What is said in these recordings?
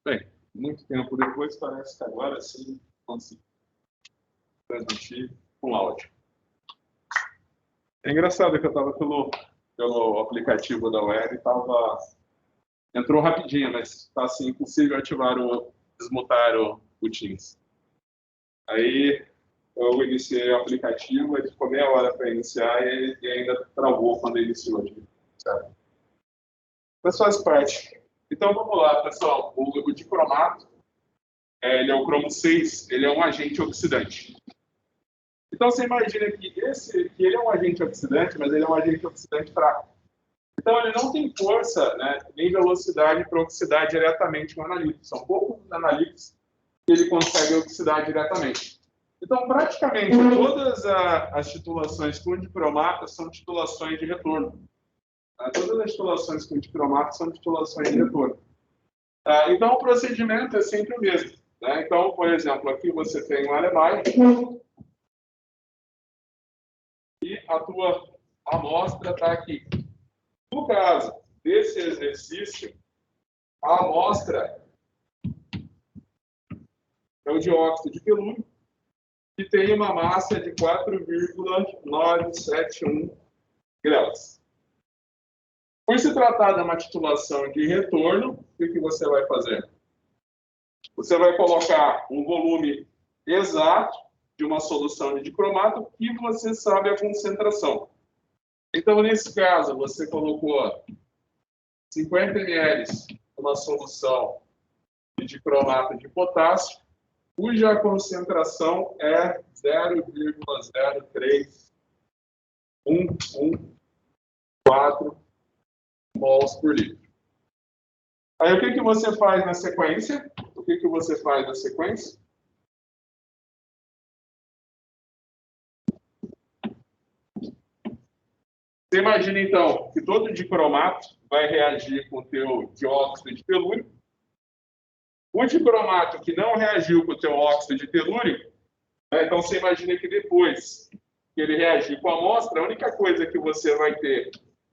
Bem, muito tempo depois, parece que agora sim consigo transmitir com áudio. É engraçado que eu estava pelo aplicativo da web, entrou rapidinho, mas está assim, impossível desmutar o Teams. Aí eu iniciei o aplicativo, ele ficou meia hora para iniciar e ainda travou quando iniciou. Certo? Mas faz parte. Então vamos lá, pessoal. O dicromato, ele é o cromo 6, ele é um agente oxidante. Então você imagina que ele é um agente oxidante, mas ele é um agente oxidante fraco. Então ele não tem força, né, nem velocidade para oxidar diretamente um analítico. São poucos analíticos que ele consegue oxidar diretamente. Então praticamente todas as titulações com dicromato são titulações de retorno. Todas as titulações com dicromato são titulações de retorno. Então o procedimento é sempre o mesmo. Né? Então, por exemplo, aqui você tem um alemão e a tua amostra está aqui. No caso desse exercício, a amostra é o dióxido de telúrio, que tem uma massa de 4,971 graus. Por se tratar de uma titulação de retorno, o que você vai fazer? Você vai colocar um volume exato de uma solução de dicromato que você sabe a concentração. Então, nesse caso, você colocou 50 ml de uma solução de dicromato de potássio, cuja concentração é 0,03114 mols por litro. Aí o que você faz na sequência? Você imagina, então, que todo dicromato vai reagir com o teu dióxido de telúrio. O dicromato que não reagiu com o teu óxido de telúrio, né, então você imagina que depois que ele reagir com a amostra, a única coisa que você vai ter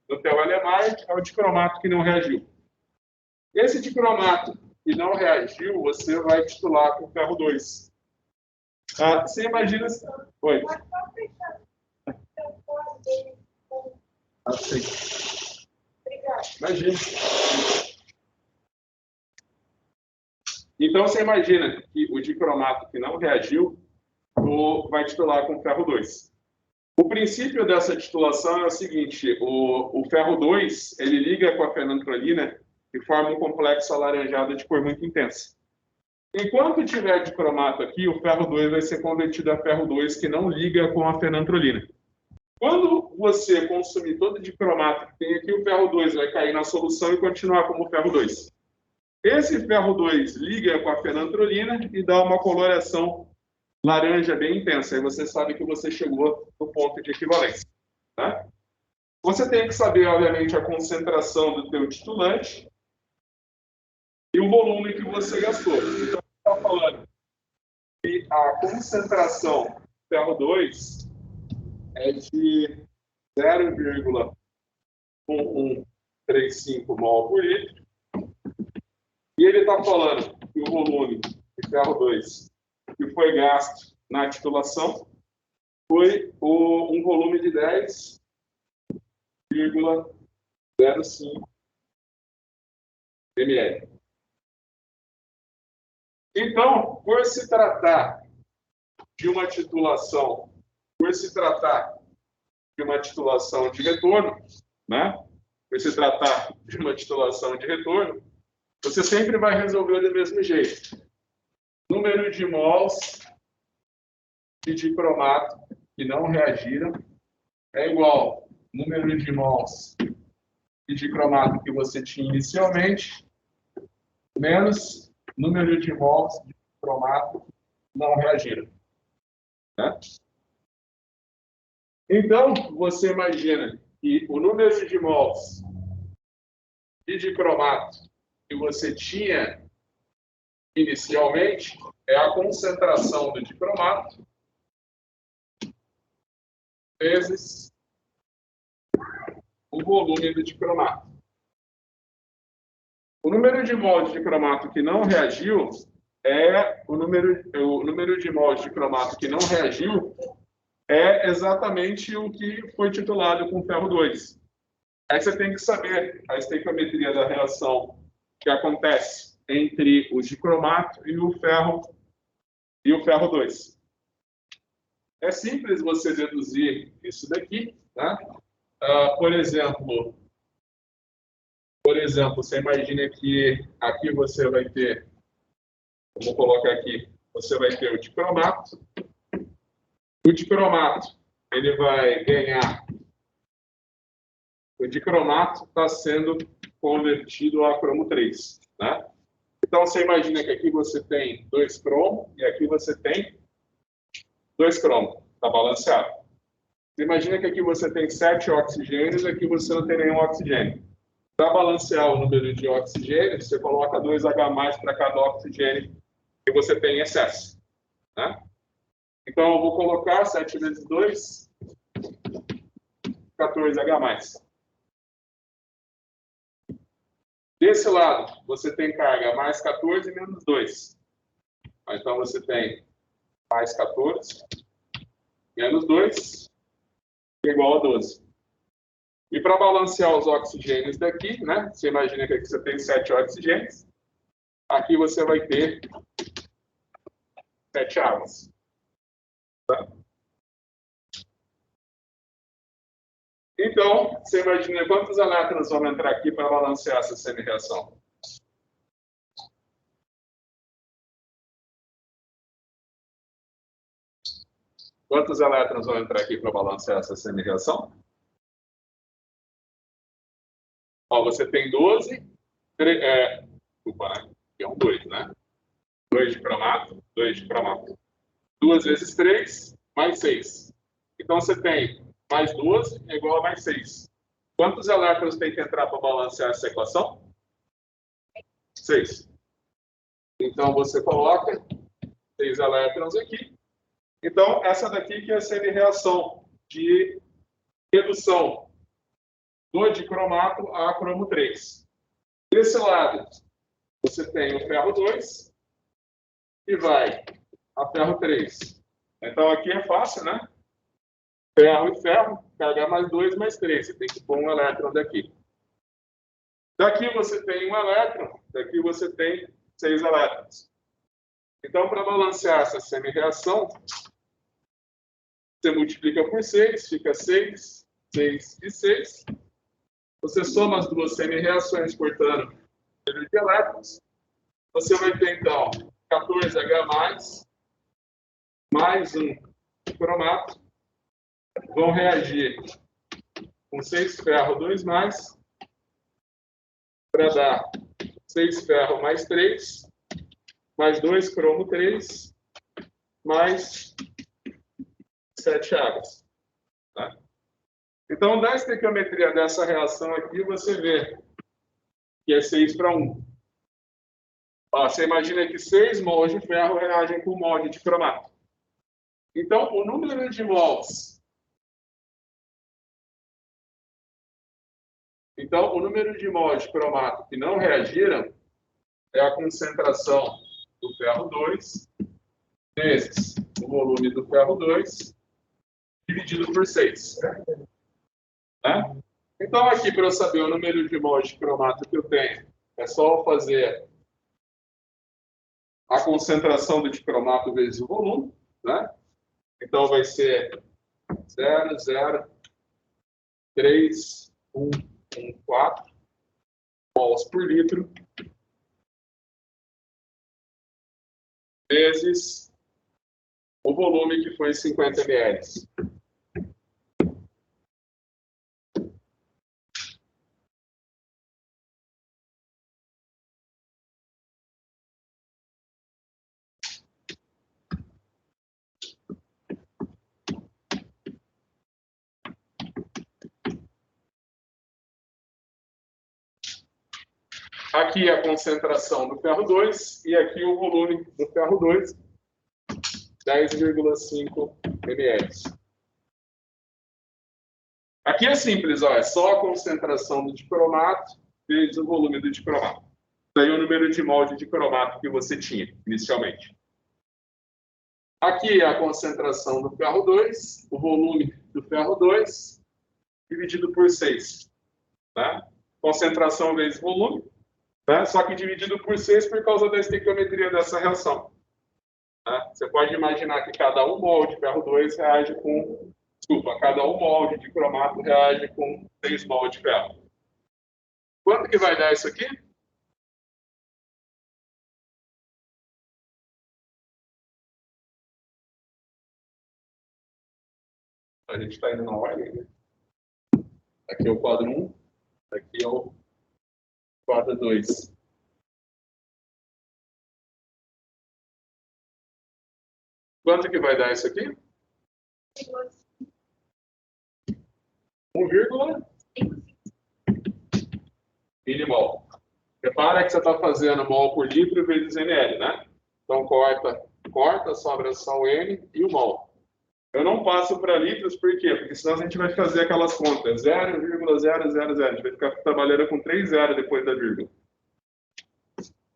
no teu alemite é o dicromato que não reagiu. Esse dicromato que não reagiu, você vai titular com ferro 2. Você imagina... Oi. Sim. Imagina. Então, você imagina que o dicromato que não reagiu vai titular com ferro 2. O princípio dessa titulação é o seguinte: o ferro 2 ele liga com a fenantrolina e forma um complexo alaranjado de cor muito intensa. Enquanto tiver dicromato aqui, o ferro 2 vai ser convertido a ferro 2 que não liga com a fenantrolina. Quando você consumir todo o dicromato que tem aqui, o ferro 2 vai cair na solução e continuar como ferro 2. Esse ferro 2 liga com a fenantrolina e dá uma coloração laranja bem intensa. Aí você sabe que você chegou no ponto de equivalência. Tá? Você tem que saber, obviamente, a concentração do teu titulante e o volume que você gastou. Então, está falando que a concentração do ferro 2 é de 0,1135 mol por litro. E ele está falando que o volume de ferro 2 que foi gasto na titulação foi um volume de 10,05 ml. Então, por se tratar de uma titulação, de retorno, né? Por se tratar de uma titulação de retorno, você sempre vai resolver do mesmo jeito. Número de mols de dicromato que não reagiram é igual número de mols de dicromato que você tinha inicialmente menos número de mols de dicromato que não reagiram. Né? Então, você imagina que o número de mols de dicromato que você tinha inicialmente é a concentração do dicromato vezes o volume do dicromato. O número de mols de cromato que não reagiu o número de mols de cromato que não reagiu é exatamente o que foi titulado com ferro 2. Aí você tem que saber a estequiometria da reação que acontece entre o dicromato e o ferro 2. É simples você deduzir isso daqui, né? Por exemplo, você imagina que aqui você vai ter, eu vou colocar aqui, você vai ter o dicromato. O dicromato, ele vai ganhar. O dicromato está sendo convertido a cromo 3, né? Então, você imagina que aqui você tem 2 cromos e aqui você tem 2 cromos. Está balanceado. Você imagina que aqui você tem 7 oxigênios e aqui você não tem nenhum oxigênio. Para balancear o número de oxigênios, você coloca 2H+ para cada oxigênio que você tem em excesso, né? Então, eu vou colocar 7 vezes 2, 14H+. Desse lado, você tem carga mais 14 menos 2. Então, você tem mais 14 menos 2 igual a 12. E para balancear os oxigênios daqui, né? Você imagina que aqui você tem 7 oxigênios. Aqui você vai ter 7 águas. Tá? Então, você imagina quantos elétrons vão entrar aqui para balancear essa semi-reação? Quantos elétrons vão entrar aqui para balancear essa semi-reação? Ó, você tem 12, desculpa, né? Aqui é um 2, né? 2 de cromato, 2 de cromato. 2 vezes 3, mais 6. Então, você tem mais 12 é igual a mais 6. Quantos elétrons tem que entrar para balancear essa equação? 6. Então, você coloca 6 elétrons aqui. Então, essa daqui que é a semi-reação de redução do dicromato a cromo 3. Desse lado, você tem o ferro 2 e vai a ferro 3. Então, aqui é fácil, né? Ferro e ferro, carregar mais 2 mais 3. Você tem que pôr um elétron daqui. Daqui você tem um elétron, daqui você tem 6 elétrons. Então, para balancear essa semi-reação, você multiplica por 6, fica 6, 6 e 6. Você soma as duas semi-reações, portanto, número de elétrons. Você vai ter, então, 14H+, mais um cromato, vão reagir com 6 ferro 2+, para dar 6 ferro mais 3, mais 2 cromo 3, mais 7 águas. Tá? Então, da estequiometria dessa reação aqui, você vê que é 6 para 1. Ó, você imagina que 6 mols de ferro reagem com 1 mol de cromato. Então, o número de mols... Então, o número de mols de cromato que não reagiram é a concentração do ferro 2 vezes o volume do ferro 2 dividido por 6. Né? Então, aqui, para eu saber o número de mols de cromato que eu tenho, é só eu fazer a concentração do dicromato vezes o volume. Né? Então, vai ser 0, 0, 3, 1, 1, 4 mols por litro vezes o volume que foi 50 ml. Aqui a concentração do ferro 2 e aqui o volume do ferro 2, 10,5 ml. Aqui é simples, ó, é só a concentração do dicromato vezes o volume do dicromato. Daí o número de mol de dicromato que você tinha inicialmente. Aqui é a concentração do ferro 2, o volume do ferro 2, dividido por 6. Tá? Concentração vezes volume, tá? Só que dividido por 6 por causa da estequiometria dessa reação. Tá? Você pode imaginar que cada 1 mol de ferro 2 reage com... Desculpa, cada 1 mol de dicromato reage com 6 mol de ferro. Quanto que vai dar isso aqui? A gente está indo na ordem, né? Aqui é o quadro 1, aqui é o quadro 2. Quanto que vai dar isso aqui? 1,5 milimol. Repara que você está fazendo mol por litro vezes ml, né? Então corta, sobra só o M e o mol. Eu não passo para litros, por quê? Porque senão a gente vai fazer aquelas contas, 0,000. A gente vai ficar trabalhando com 3 zeros depois da vírgula.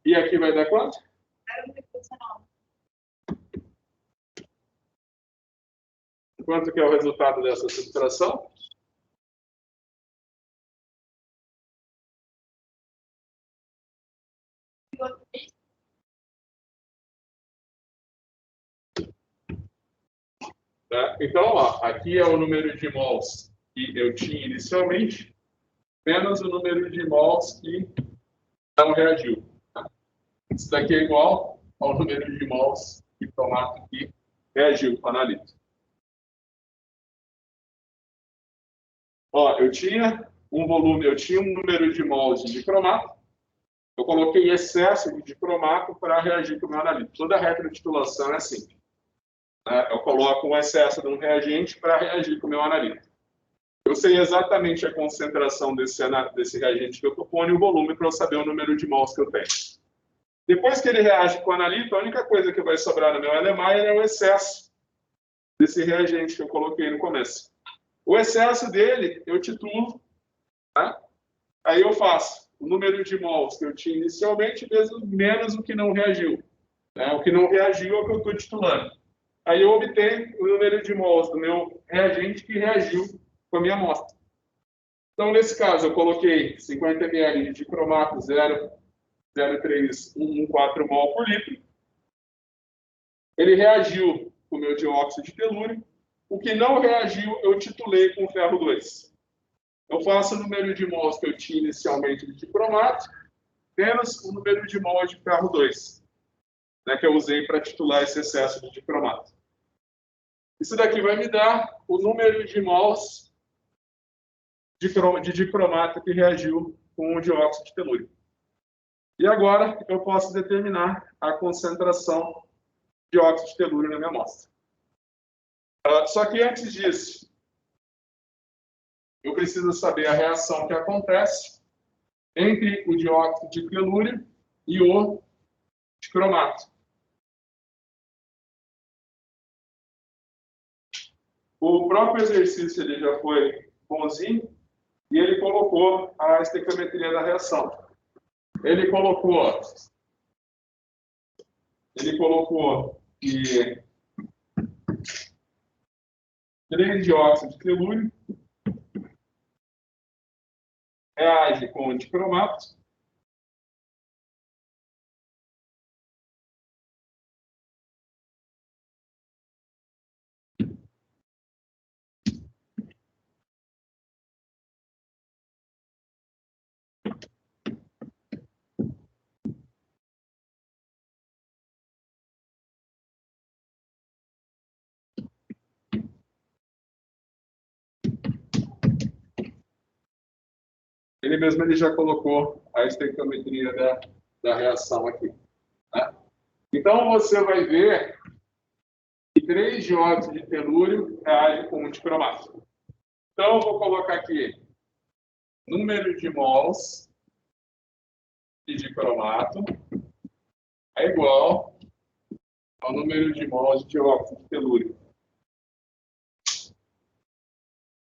E aqui vai dar quanto? 0,19. Quanto que é o resultado dessa subtração? Tá? Então, ó, aqui é o número de mols que eu tinha inicialmente, menos o número de mols que não reagiu. Tá? Isso daqui é igual ao número de mols de cromato que reagiu com o analito. Ó, eu tinha um volume, eu tinha um número de mols de dicromato, eu coloquei excesso de dicromato para reagir com o meu analito. Toda retroditulação é assim. Né? Eu coloco um excesso de um reagente para reagir com o meu analito. Eu sei exatamente a concentração desse reagente que eu estou pondo e o volume para eu saber o número de mols que eu tenho. Depois que ele reage com o analito, a única coisa que vai sobrar no meu Erlenmeyer é o excesso desse reagente que eu coloquei no começo. O excesso dele, eu titulo, tá? Aí eu faço o número de mols que eu tinha inicialmente menos o que não reagiu. Né? O que não reagiu é o que eu estou titulando. Aí eu obtenho o número de mols do meu reagente que reagiu com a minha amostra. Então, nesse caso, eu coloquei 50 ml de dicromato 0,3114 mol por litro. Ele reagiu com o meu dióxido de telúrio. O que não reagiu, eu titulei com ferro 2. Eu faço o número de mols que eu tinha inicialmente de dicromato, menos o número de mols de ferro 2, né, que eu usei para titular esse excesso de dicromato. Isso daqui vai me dar o número de mols de dicromato que reagiu com o dióxido de telúrio. E agora eu posso determinar a concentração de dióxido de telúrio na minha amostra. Só que antes disso, eu preciso saber a reação que acontece entre o dióxido de telúrio e o dicromato. O próprio exercício ele já foi bonzinho e ele colocou a estequiometria da reação. Ele colocou que 3 dióxido de telúrio reage com o dicromato ele já colocou a estequiometria da reação aqui. Né? Então, você vai ver que 3 dióxido de telúrio reagem com o dicromato. Então, eu vou colocar aqui número de mols de dicromato é igual ao número de mols de dióxido de telúrio.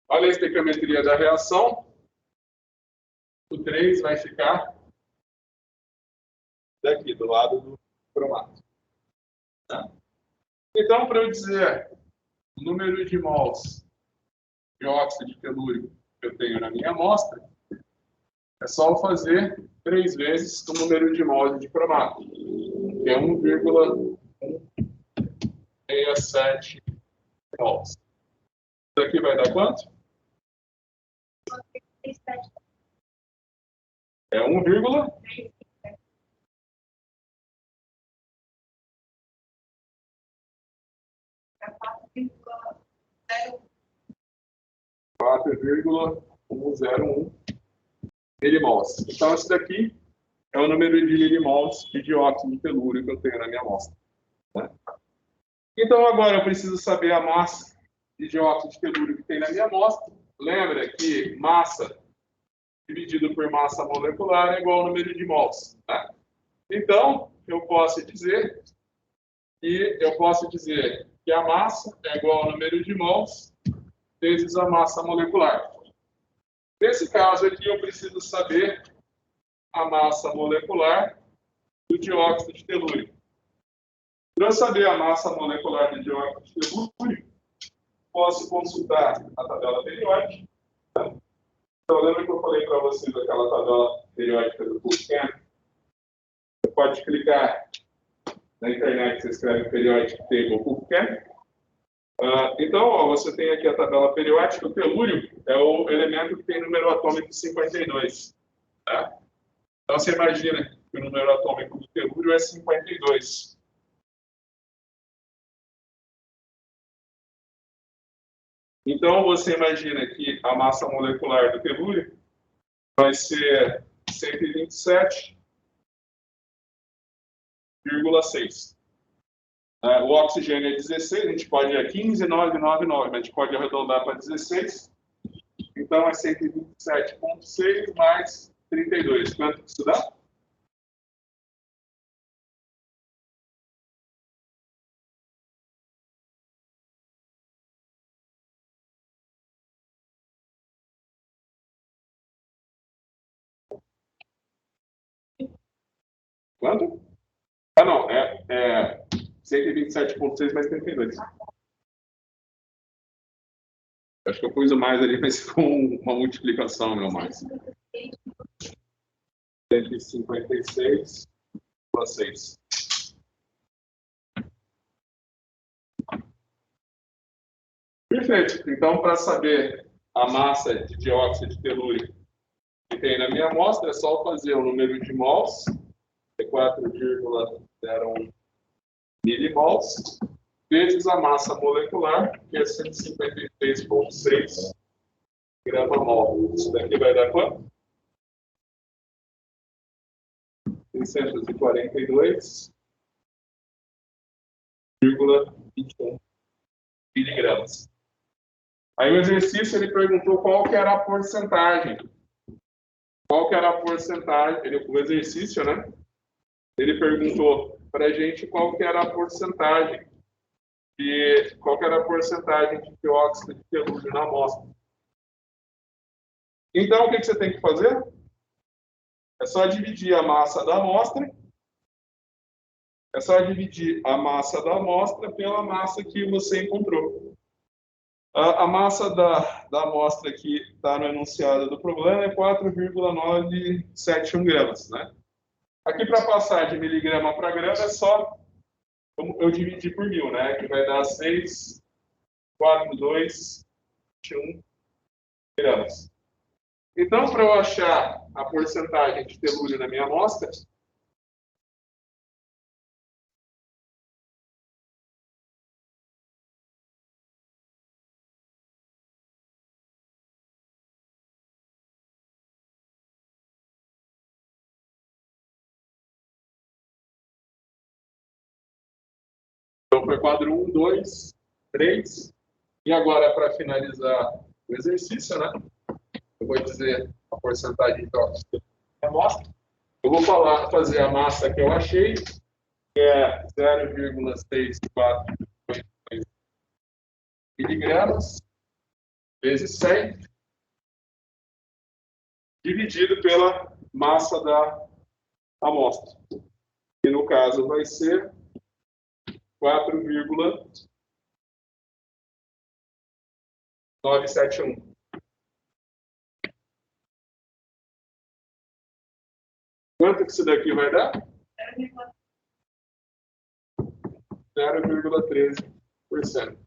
Olha a estequiometria da reação. O 3 vai ficar daqui, do lado do cromato. Tá? Então, para eu dizer o número de mols de óxido de telúrico que eu tenho na minha amostra, é só eu fazer 3 vezes o número de mols de cromato, que é 1,167 mols. Isso aqui vai dar quanto? É 1,4,01. 4,101 milimols. Então, esse daqui é o número de milimols de dióxido de telúrio que eu tenho na minha amostra. Né? Então, agora eu preciso saber a massa de dióxido de telúrio que tem na minha amostra. Lembra que massa dividido por massa molecular é igual ao número de mols. Tá? Então, eu posso dizer que a massa é igual ao número de mols vezes a massa molecular. Nesse caso aqui, eu preciso saber a massa molecular do dióxido de telúrio. Para eu saber a massa molecular do dióxido de telúrio, posso consultar a tabela periódica. Tá? Então, lembra que eu falei para vocês aquela tabela periódica do PubChem? Você pode clicar na internet, você escreve Periodic Table PubChem. Então, ó, você tem aqui a tabela periódica. O telúrio é o elemento que tem número atômico 52. Tá? Então, você imagina que o número atômico do telúrio é 52. Então, você imagina que a massa molecular do telúrio vai ser 127,6. O oxigênio é 16, a gente pode ir a 15,999, mas a gente pode arredondar para 16. Então, é 127,6 mais 32. Quanto que isso dá? Quanto? Ah, não, é 127,6 mais 32. Acho que eu pus o mais ali, mas com uma multiplicação, meu mais. 156,6. Perfeito. Então, para saber a massa de dióxido de telúrio que tem na minha amostra, é só fazer o número de mols, é 4,01 milimols, vezes a massa molecular, que é 156,6 grama-mol. Isso daqui vai dar quanto? 642,21 miligramas. Aí o exercício ele perguntou qual que era a porcentagem. Qual que era a porcentagem? O exercício, né? Ele perguntou para a gente qual que era a porcentagem de dióxido de telúrio na amostra. Então, o que você tem que fazer? É só dividir a massa da amostra. É só dividir a massa da amostra pela massa que você encontrou. A massa da amostra que está no enunciado do problema é 4,971 gramas, né? Aqui, para passar de miligrama para grama, é só eu dividir por 1000, né? Que vai dar 6,4221 gramas. Então, para eu achar a porcentagem de telúrio na minha amostra, então foi quadro 1, 2, 3. E agora, para finalizar o exercício, né? Eu vou dizer a porcentagem de óxido da amostra. Eu vou fazer a massa que eu achei, que é 0,642 miligramas vezes 100, dividido pela massa da amostra. que no caso vai ser 4,971. Quanto que isso daqui vai dar? 0,13%.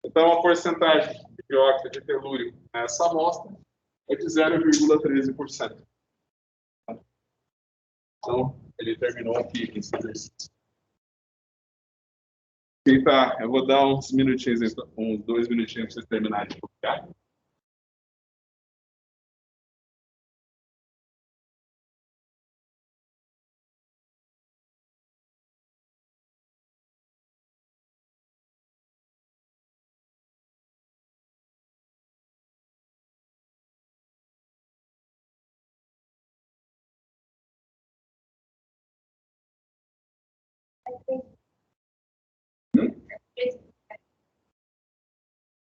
Então, a porcentagem de dióxido de telúrio nessa amostra é de 0,13%. Então, ele terminou aqui esse exercício. E tá, eu vou dar uns minutinhos, então, uns 2 minutinhos para vocês terminarem de copiar.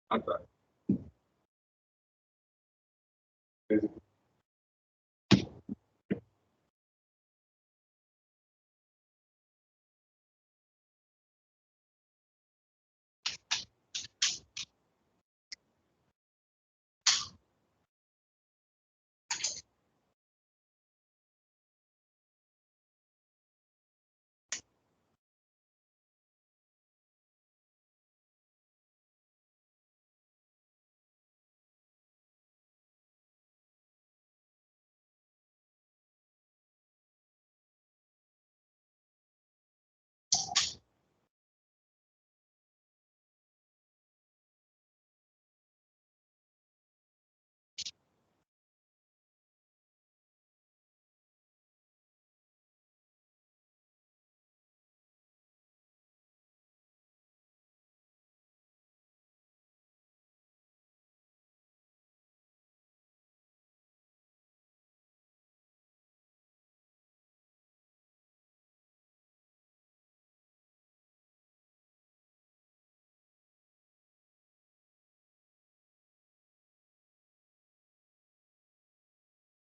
Ah, tá.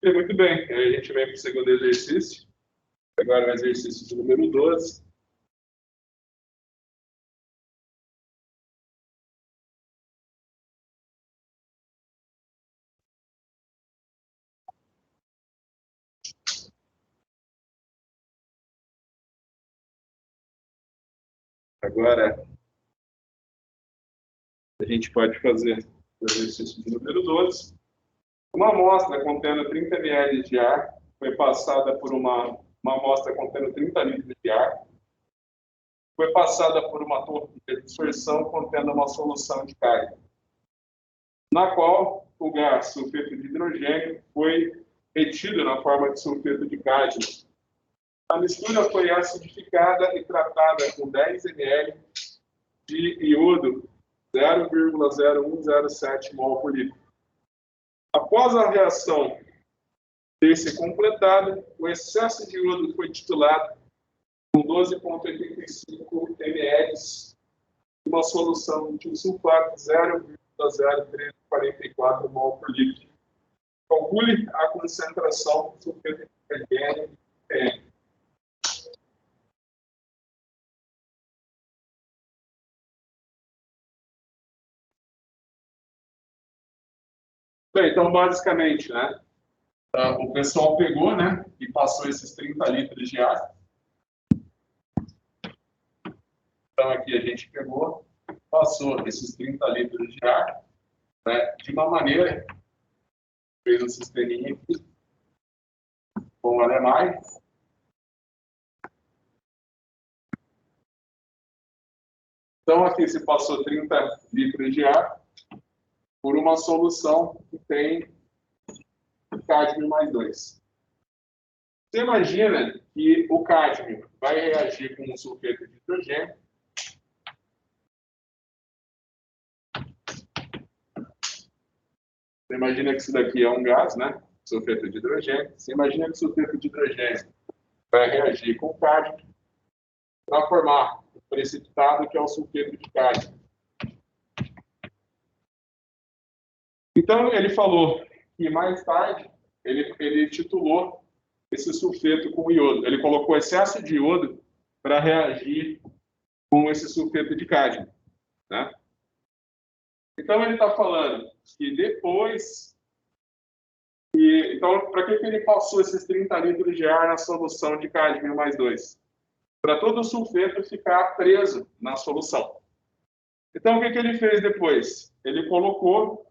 Muito bem, a gente vem para o segundo exercício. Agora o exercício de número 12. Agora, a gente pode fazer o exercício de número 12. Uma amostra contendo 30 ml de ar foi passada por uma amostra contendo 30 litros de ar. Foi passada por uma torre de dispersão contendo uma solução de carga, na qual o gás sulfeto de hidrogênio foi retido na forma de sulfeto de cádmio. A mistura foi acidificada e tratada com 10 ml de iodo 0,0107 mol por litro. Após a reação ter se completado, o excesso de iodo foi titulado com 12,85 ml de uma solução de sulfato 0,0344 mol por litro. Calcule a concentração do sulfeto de hidrogênio em PM. Bem, então, basicamente, né, o pessoal pegou, né, e passou esses 30 litros de ar. Então, aqui a gente pegou, passou esses 30 litros de ar, né, de uma maneira, fez um sisteminha aqui, com alemães. Então, aqui se passou 30 litros de ar por uma solução que tem cádmio mais 2. Você imagina que o cádmio vai reagir com o sulfeto de hidrogênio. Você imagina que isso daqui é um gás, né? Sulfeto de hidrogênio. Você imagina que o sulfeto de hidrogênio vai reagir com o cádmio para formar o precipitado, que é o sulfeto de cádmio. Então, ele falou que mais tarde ele titulou esse sulfeto com o iodo. Ele colocou excesso de iodo para reagir com esse sulfeto de cádmio, né? Então, ele está falando que depois... Então, para que ele passou esses 30 litros de ar na solução de cádmio mais 2? Para todo o sulfeto ficar preso na solução. Então, o que ele fez depois? Ele colocou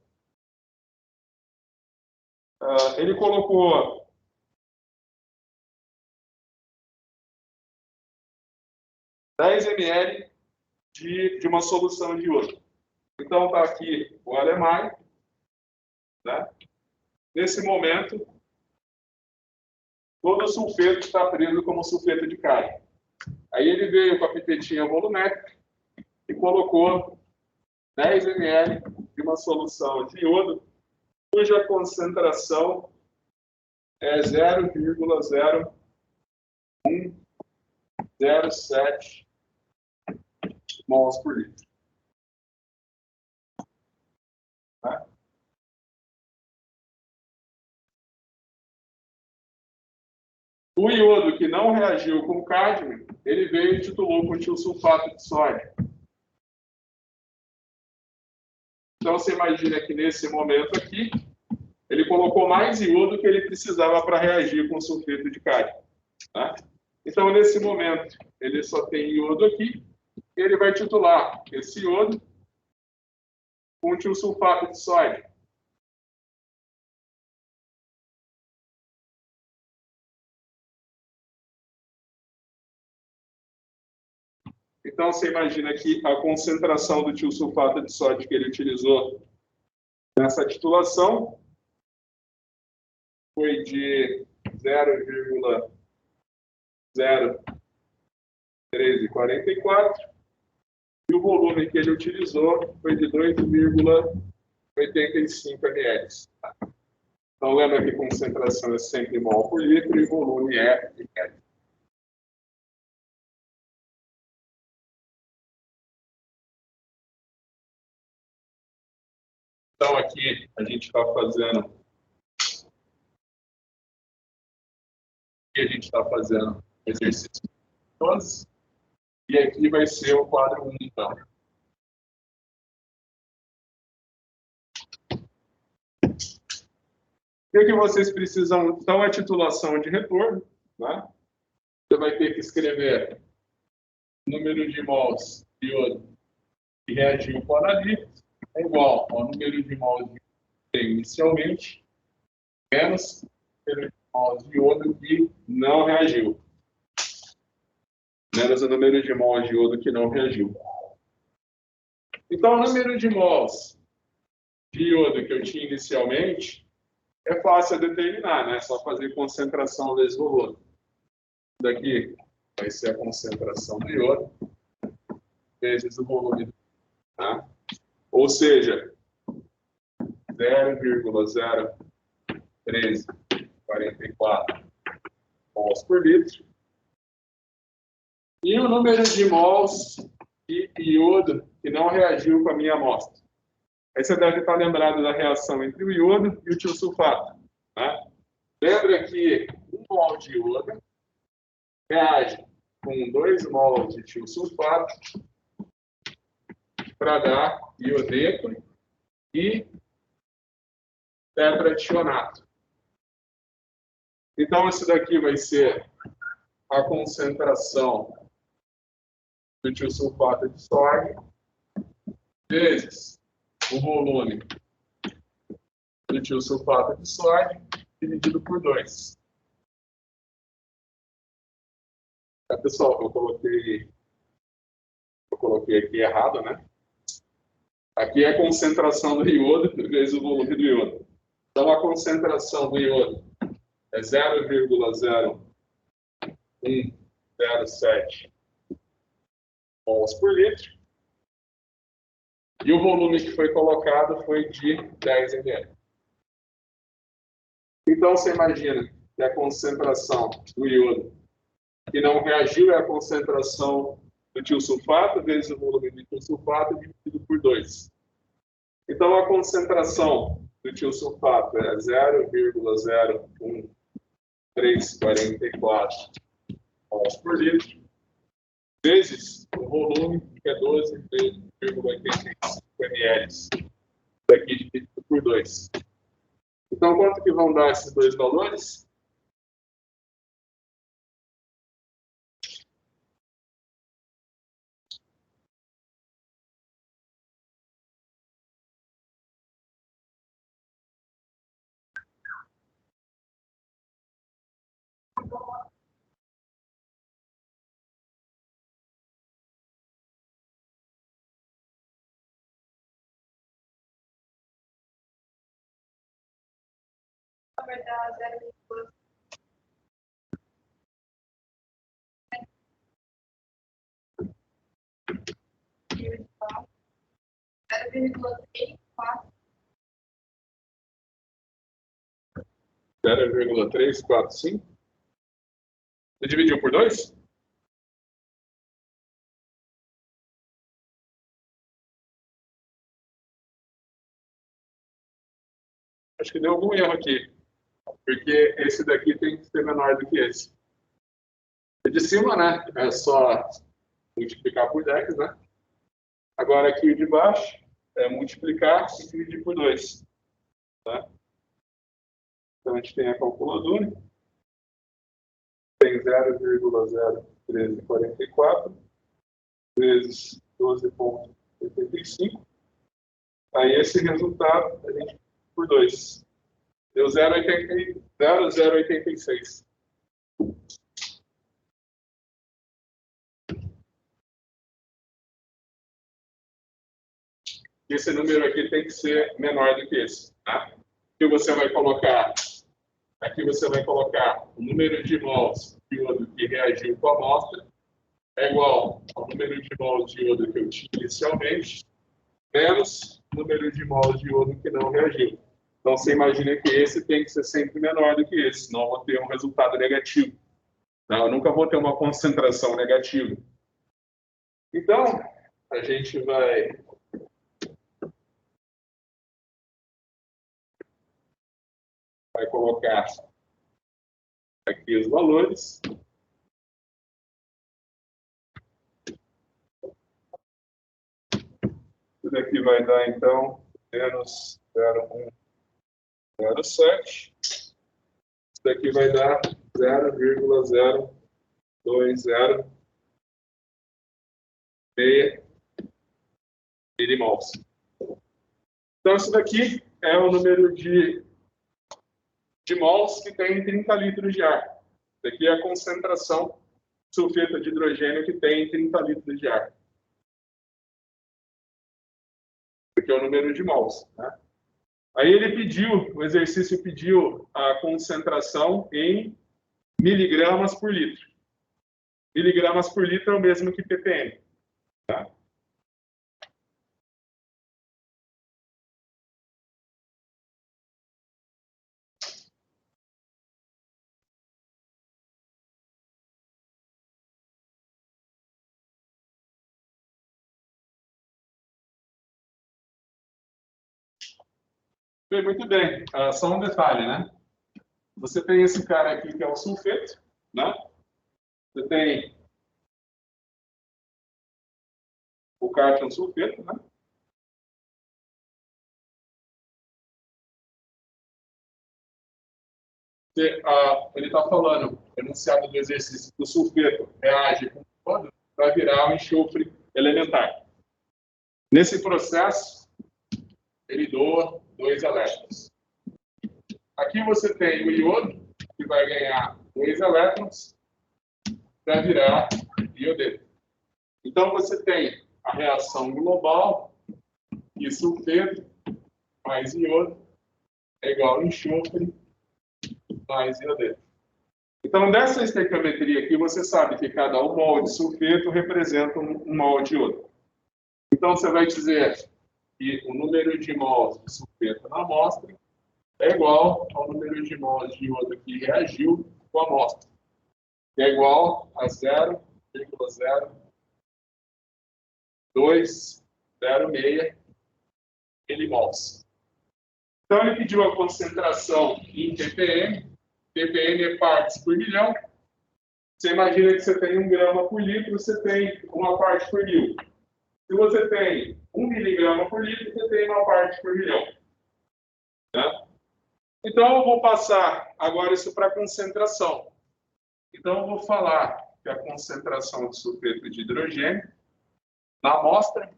10 ml de uma solução de iodo. Então, está aqui o alemão, né? Nesse momento, todo o sulfeto está preso como sulfeto de cálcio. Aí ele veio com a pipetinha volumétrica e colocou 10 ml de uma solução de iodo, cuja concentração é 0,0107 mols por litro. Tá? O iodo que não reagiu com o cádmio, ele veio e titulou com tiosulfato de sódio. Então, você imagina que nesse momento aqui, ele colocou mais iodo que ele precisava para reagir com o sulfeto de cádmio. Tá? Então, nesse momento, ele só tem iodo aqui, e ele vai titular esse iodo com tiosulfato de sódio. Então, você imagina que a concentração do tiosulfato de sódio que ele utilizou nessa titulação foi de 0,01344 e o volume que ele utilizou foi de 2,85 ml. Então, lembra que concentração é sempre mol por litro e volume é ml. Então, aqui a gente está fazendo... exercício 12. E aqui vai ser o quadro 1, então. O que vocês precisam? Então, é titulação de retorno. Né? Você vai ter que escrever número de mols de iodo que reagiu com a analítica é igual ao número de mols de iodo que tem inicialmente menos o número de mols de iodo que não reagiu. Menos o número de mols de iodo que não reagiu. Então, o número de mols de iodo que eu tinha inicialmente é fácil determinar, né? É só fazer concentração vezes volume. Daqui vai ser a concentração do iodo vezes o volume. Tá? Ou seja, 0,01344 mols por litro. E o número de mols de iodo que não reagiu com a minha amostra. Aí você deve estar lembrado da reação entre o iodo e o tiosulfato. Né? Lembra que 1 mol de iodo reage com 2 mols de tiosulfato para dar iodeto e tetrationato. Então, isso daqui vai ser a concentração do tiosulfato de sódio vezes o volume do tiosulfato de sódio dividido por 2. Pessoal, eu coloquei aqui errado, né? Aqui é a concentração do iodo vezes o volume do iodo. Então, a concentração do iodo é 0,0107 mols por litro. E o volume que foi colocado foi de 10 ml. Então, você imagina que a concentração do iodo que não reagiu é a concentração do tiosulfato vezes o volume do tiosulfato dividido por 2. Então, a concentração do tiosulfato é 0,01344 0,344 mols por litro, vezes o volume, que é 12,85 ml, daqui dividido por 2. Então, quanto que vão dar esses dois valores? Vai dar 0,3. 0,345. Você dividiu por 2? Acho que deu algum erro aqui, porque esse daqui tem que ser menor do que esse. O de cima, né, é só multiplicar por 10, né? Agora aqui o de baixo é multiplicar e dividir por 2. Tá? Então a gente tem a calculadora. Tem 0,01344 vezes 12,85. Aí esse resultado a gente por 2. Deu 0,086. Esse número aqui tem que ser menor do que esse. Tá? Aqui você vai colocar o número de mols de iodo que reagiu com a amostra é igual ao número de mols de iodo que eu tinha inicialmente, menos o número de mols de iodo que não reagiu. Então, você imagina que esse tem que ser sempre menor do que esse, senão eu vou ter um resultado negativo. Tá? Eu nunca vou ter uma concentração negativa. Então, a gente vai colocar aqui os valores. Isso daqui vai dar, então, menos 0,107. Isso daqui vai dar 0,0206 milimols. Então, isso daqui é o número de mols que tem em 30 litros de ar. Isso aqui é a concentração de sulfeto de hidrogênio que tem em 30 litros de ar. Porque é o número de mols. Né? Aí o exercício pediu a concentração em miligramas por litro. Miligramas por litro é o mesmo que ppm. Tá? Bem, muito bem. Só um detalhe, né? Você tem esse cara aqui que é o sulfeto, né? Você tem o cátion sulfeto, né? Ele está falando, enunciado do exercício, que o sulfeto reage com o iodo para virar um enxofre elementar. Nesse processo, ele doa 2 elétrons. Aqui você tem o iodo, que vai ganhar 2 elétrons para virar iodeto. Então, você tem a reação global de sulfeto mais iodo é igual a enxofre mais iodeto. Então, dessa estequiometria aqui, você sabe que cada 1 mol de sulfeto representa 1 mol de iodo. Então, você vai dizer que o número de mols de sulfeto na amostra é igual ao número de mols de iodo que reagiu com a amostra, que é igual a 0,0206 milimols. Então, ele pediu a concentração em ppm, ppm é partes por milhão. Você imagina que você tem 1 grama por litro, você tem uma parte por mil. Se você tem 1 miligrama por litro, você tem uma parte por milhão. Né? Então, eu vou passar agora isso para concentração. Então, eu vou falar que a concentração de sulfeto de hidrogênio na amostra,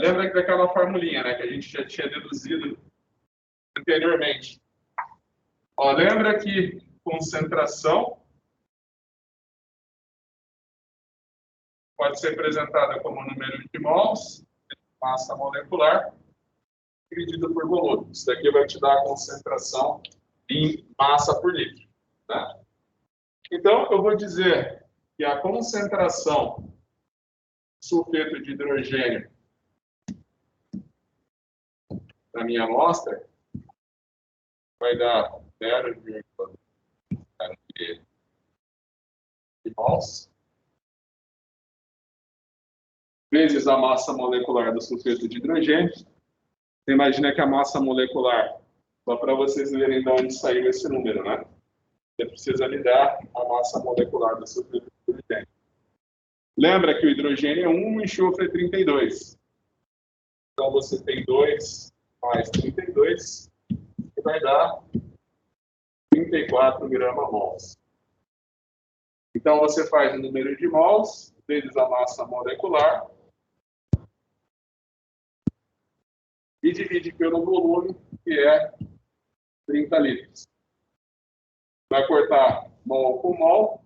lembra daquela formulinha, né, que a gente já tinha deduzido anteriormente. Ó, lembra que concentração pode ser representada como número de mols, massa molecular, dividido por volume. Isso daqui vai te dar a concentração em massa por litro. Né? Então, eu vou dizer que a concentração de sulfeto de hidrogênio da minha amostra vai dar 0,0 mols vezes a massa molecular do sulfeto de hidrogênio. Você imagina que a massa molecular, só para vocês verem de onde saiu esse número, né? Você precisa lidar a massa molecular do sulfeto de hidrogênio. Lembra que o hidrogênio é 1 e o enxofre é 32. Então, você tem 2 mais 32, que vai dar 34 grama-mols. Então, você faz o número de mols vezes a massa molecular e divide pelo volume, que é 30 litros. Vai cortar mol com mol,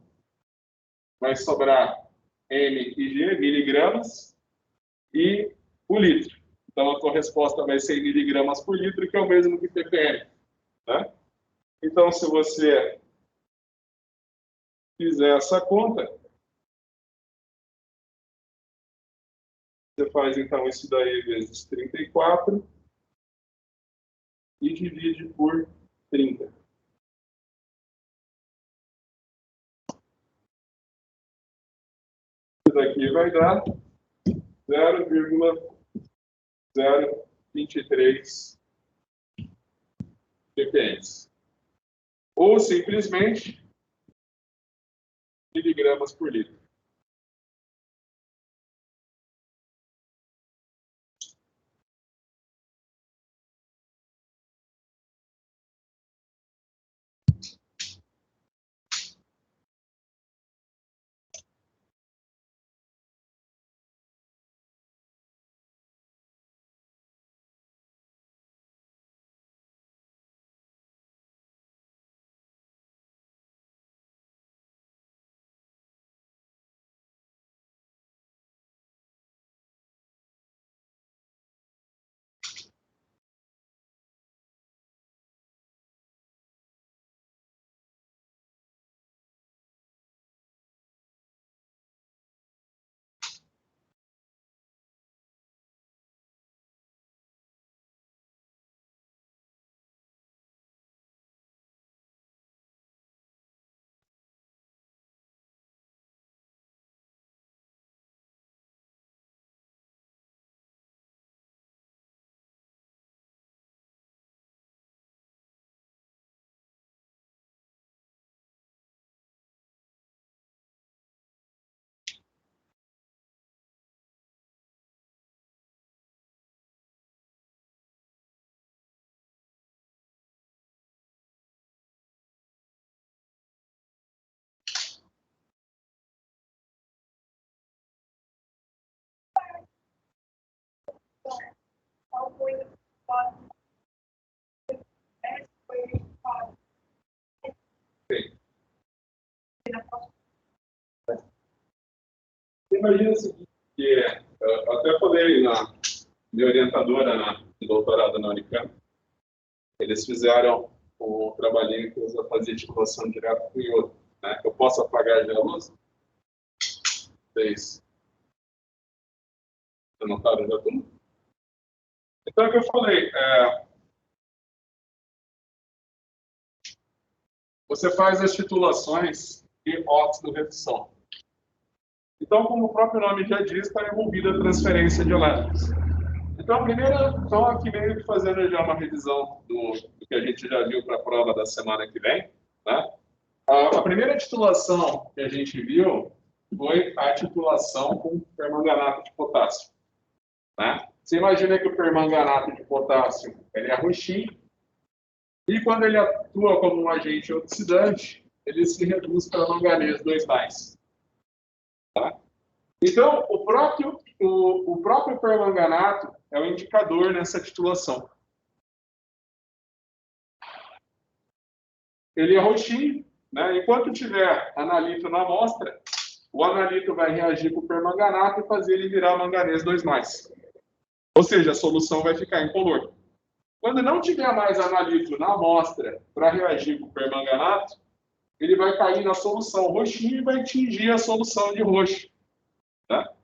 vai sobrar M e G, miligramas, e o litro. Então, a tua resposta vai ser em miligramas por litro, que é o mesmo que ppm. Né? Então, se você fizer essa conta, você faz, então, isso daí vezes 34 e divide por 30. Isso daqui vai dar 0,023 ppm. Ou, simplesmente, miligramas por litro. Imagina o seguinte, que eu até falei na minha orientadora na doutorado na Unicamp, eles fizeram o trabalhinho que usa fazer titulação direta com iodo. Né? Eu posso apagar já a luz? Vocês anotaram já tudo? Então, é o que eu falei. Você faz as titulações de óxido-redução. Então, como o próprio nome já diz, está envolvida a transferência de elétrons. Então, primeiro, estou aqui meio que fazendo já uma revisão do que a gente já viu para a prova da semana que vem. Né? A primeira titulação que a gente viu foi a titulação com permanganato de potássio. Né? Você imagina que o permanganato de potássio ele é roxinho, e quando ele atua como um agente oxidante, ele se reduz para manganês 2+. Tá? Então, o próprio permanganato é o indicador nessa titulação. Ele é roxinho, né? Enquanto tiver analito na amostra, o analito vai reagir com o permanganato e fazer ele virar manganês 2+. Ou seja, a solução vai ficar incolor. Quando não tiver mais analito na amostra para reagir com o permanganato, ele vai cair na solução roxinha e vai atingir a solução de roxo. Tá?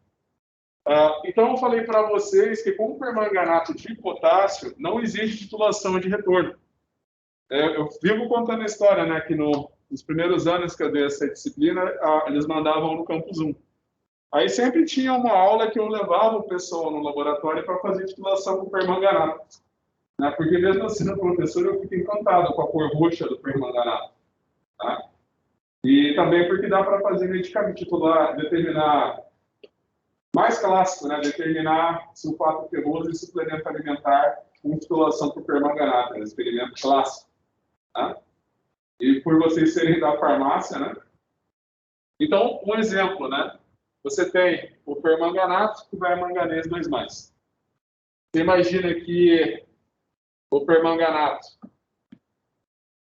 Então, eu falei para vocês que com o permanganato de potássio não existe titulação de retorno. Eu vivo contando a história, né, que nos primeiros anos que eu dei essa disciplina, eles mandavam no Campus 1. Aí sempre tinha uma aula que eu levava o pessoal no laboratório para fazer titulação com permanganato. Né, porque mesmo assim, no professor, eu fico encantado com a cor roxa do permanganato. Tá? E também porque dá para fazer medicamento titular, determinar, mais clássico, né, determinar sulfato ferroso e suplemento alimentar com titulação por permanganato, né, experimento clássico. Tá? E por vocês serem da farmácia, né? Então, um exemplo, né? Você tem o permanganato que vai a manganês 2+. Você imagina que o permanganato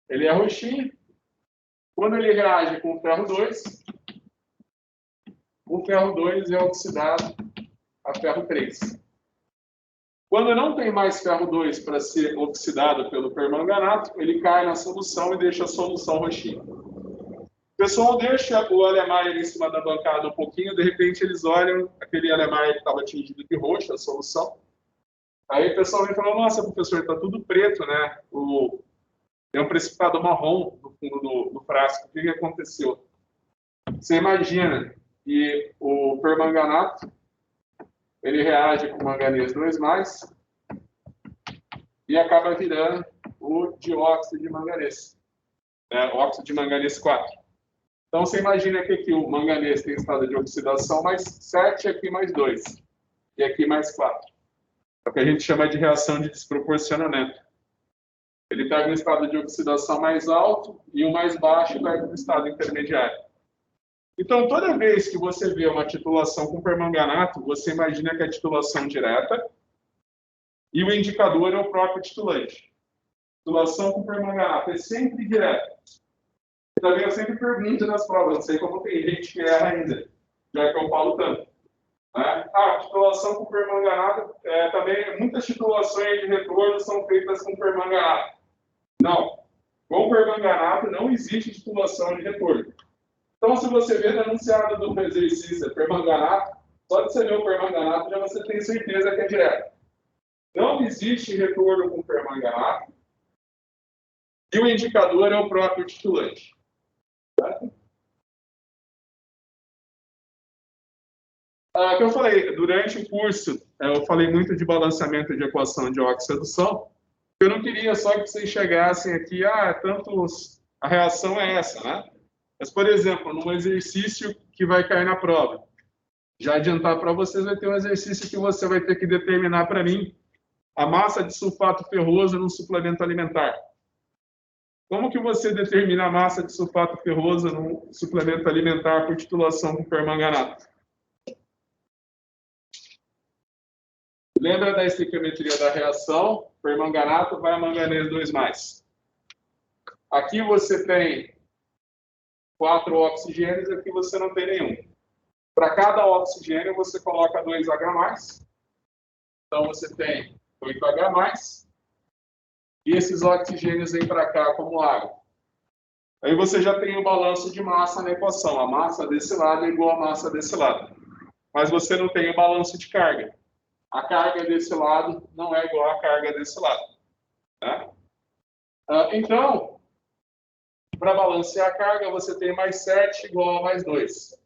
ele é roxinho. Quando ele reage com o ferro 2, o ferro 2 é oxidado a ferro 3. Quando não tem mais ferro 2 para ser oxidado pelo permanganato, ele cai na solução e deixa a solução roxinha. O pessoal deixa o Alemanha em cima da bancada um pouquinho, de repente eles olham aquele Alemanha que estava tingido de roxo, a solução. Aí o pessoal vem falando, nossa, professor, está tudo preto, né? Tem um precipitado marrom no fundo do frasco. O que aconteceu? Você imagina que o permanganato ele reage com manganês 2+, e acaba virando o dióxido de manganês, né? Óxido de manganês 4. Então, você imagina que aqui o manganês tem estado de oxidação mais 7, aqui mais 2, e aqui mais 4. É o que a gente chama de reação de desproporcionamento. Ele está no estado de oxidação mais alto e o mais baixo está no estado intermediário. Então, toda vez que você vê uma titulação com permanganato, você imagina que é titulação direta e o indicador é o próprio titulante. Titulação com permanganato é sempre direta. Também eu sempre pergunto nas provas, não sei como tem gente que erra ainda, já que eu falo tanto. Né? Titulação com permanganato, também muitas titulações de retorno são feitas com permanganato. Não, com permanganato não existe titulação de retorno. Então, se você vê denunciado do exercício permanganato, só de você ver o permanganato, já você tem certeza que é direto. Não existe retorno com permanganato e o indicador é o próprio titulante. Certo? Que eu falei, durante o curso, eu falei muito de balanceamento de equação de oxidação. Eu não queria só que vocês chegassem aqui, a reação é essa, né? Mas, por exemplo, num exercício que vai cair na prova, já adiantar para vocês, vai ter um exercício que você vai ter que determinar para mim a massa de sulfato ferroso num suplemento alimentar. Como que você determina a massa de sulfato ferroso num suplemento alimentar por titulação com permanganato? Lembra da estequiometria da reação? Permanganato vai a manganês 2+. Aqui você tem 4 oxigênios, aqui você não tem nenhum. Para cada oxigênio, você coloca 2H+. Então, você tem 8H+. E esses oxigênios vêm para cá como água. Aí você já tem o balanço de massa na equação. A massa desse lado é igual à massa desse lado. Mas você não tem o balanço de carga. A carga desse lado não é igual à carga desse lado. Né? Então, para balancear a carga, você tem mais 7 igual a mais 2.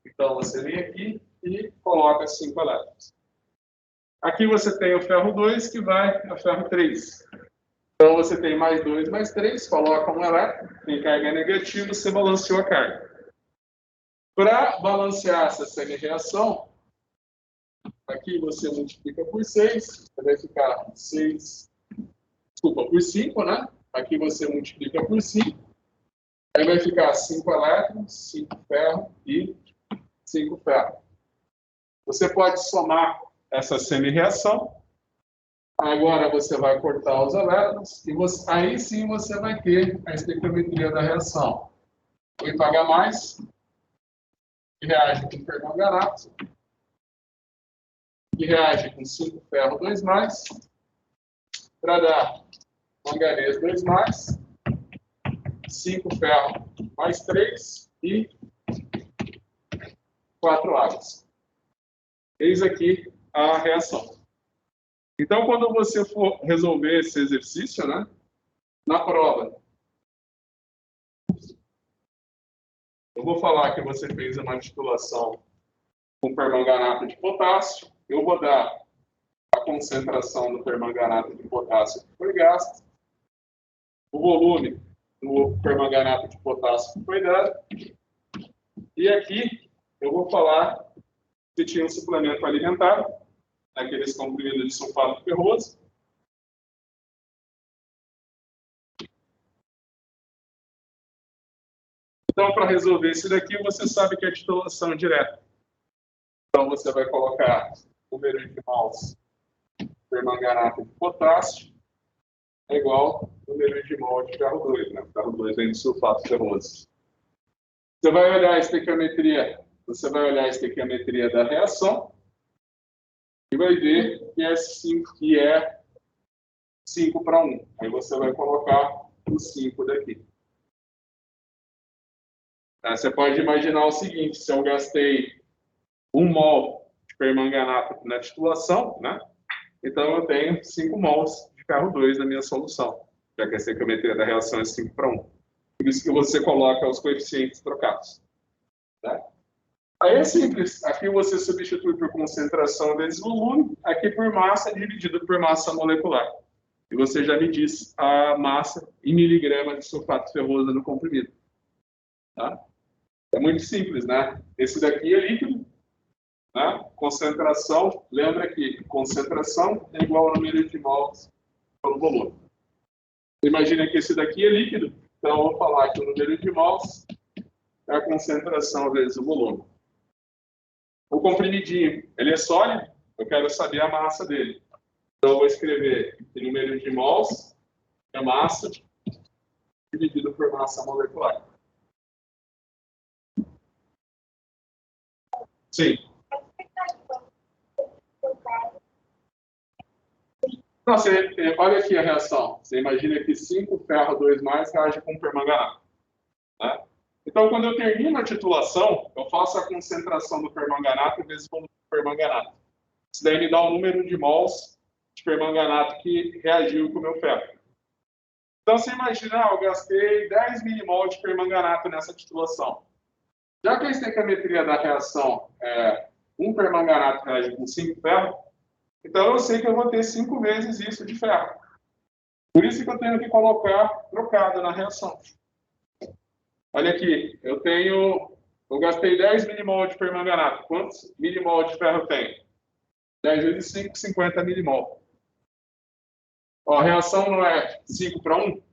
Então, você vem aqui e coloca 5 elétrons. Aqui você tem o ferro 2 que vai a ferro 3. Então, você tem mais 2, mais 3, coloca um elétron, tem carga negativa, você balanceou a carga. Para balancear essa semi-reação, aqui você multiplica por 6, vai ficar 6, desculpa, por 5, né? Aqui você multiplica por 5, aí vai ficar 5 elétrons, 5 ferro e 5 ferro. Você pode somar essa semi-reação. Agora você vai cortar os elétrons e aí sim você vai ter a estequiometria da reação. O H+, que reage com permanganato, que reage com 5 ferro 2+, para dar manganês 2+, 5 ferro mais 3 e 4 águas. Eis aqui a reação. Então, quando você for resolver esse exercício, né, na prova, eu vou falar que você fez uma titulação com permanganato de potássio, eu vou dar a concentração do permanganato de potássio que foi gasto, o volume do permanganato de potássio que foi dado, e aqui eu vou falar se tinha um suplemento alimentar, aqueles comprimidos de sulfato ferroso. Então, para resolver isso daqui, você sabe que é titulação direta. Então, você vai colocar o número de mols de permanganato de potássio é igual ao número de mol de ferro 2, né? Ferro 2 vem de sulfato ferroso. Você vai olhar a estequiometria, da reação e vai ver que é 5 para 1. Aí você vai colocar o 5 daqui. Você pode imaginar o seguinte, se eu gastei 1 mol de permanganato na titulação, né? Então eu tenho 5 mols de ferro 2 na minha solução, já que a estequiometria da reação é 5 para 1. Por isso que você coloca os coeficientes trocados. Né? Aí é simples, aqui você substitui por concentração vezes volume, aqui por massa dividido por massa molecular. E você já me diz a massa em miligrama de sulfato ferroso no comprimido. Tá? É muito simples, né? Esse daqui é líquido, né? Concentração, lembra que concentração é igual ao número de mols pelo volume. Imagina que esse daqui é líquido, então eu vou falar que o número de mols é a concentração vezes o volume. O comprimidinho, ele é sólido, eu quero saber a massa dele. Então eu vou escrever que o número de mols é massa dividido por massa molecular. Sim. Não, olha aqui a reação. Você imagina que 5 ferro 2+ reage com permanganato. Né? Então, quando eu termino a titulação, eu faço a concentração do permanganato vezes o volume do permanganato. Isso daí me dá o número de mols de permanganato que reagiu com o meu ferro. Então, você imagina, eu gastei 10 milimol de permanganato nessa titulação. Já que a estequiometria da reação é 1 permanganato reage com 5 ferro, então eu sei que eu vou ter 5 vezes isso de ferro. Por isso que eu tenho que colocar trocado na reação. Olha aqui, eu gastei 10 milimol de permanganato. Quantos milimol de ferro tem? 10 vezes 5, 50 milimol. Ó, a reação não é 5 para 1?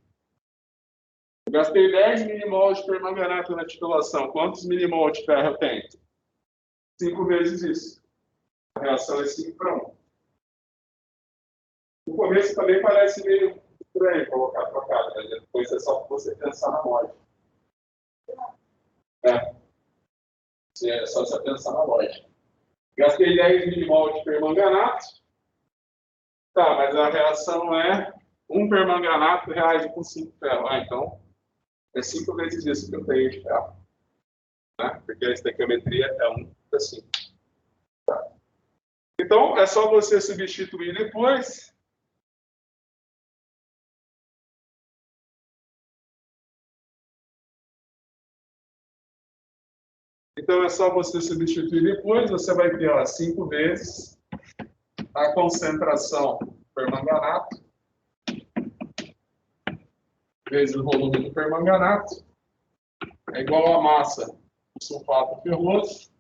Eu gastei 10 milimol de permanganato na titulação. Quantos milimol de ferro tem? 5 vezes isso. A reação é 5 para 1. No começo também parece meio estranho colocar trocado, mas depois é só você pensar na lógica. É só você pensar na lógica. Gastei 10 milimol de permanganato. Tá, mas a reação é 1 permanganato reage com 5 ferro. Então é 5 vezes isso que eu tenho de ferro. Né? Porque a estequiometria é 1 para 5. Tá. Então é só você substituir depois. Então, é só você substituir depois, você vai ter 5 vezes a concentração do permanganato vezes o volume do permanganato é igual à massa do sulfato ferroso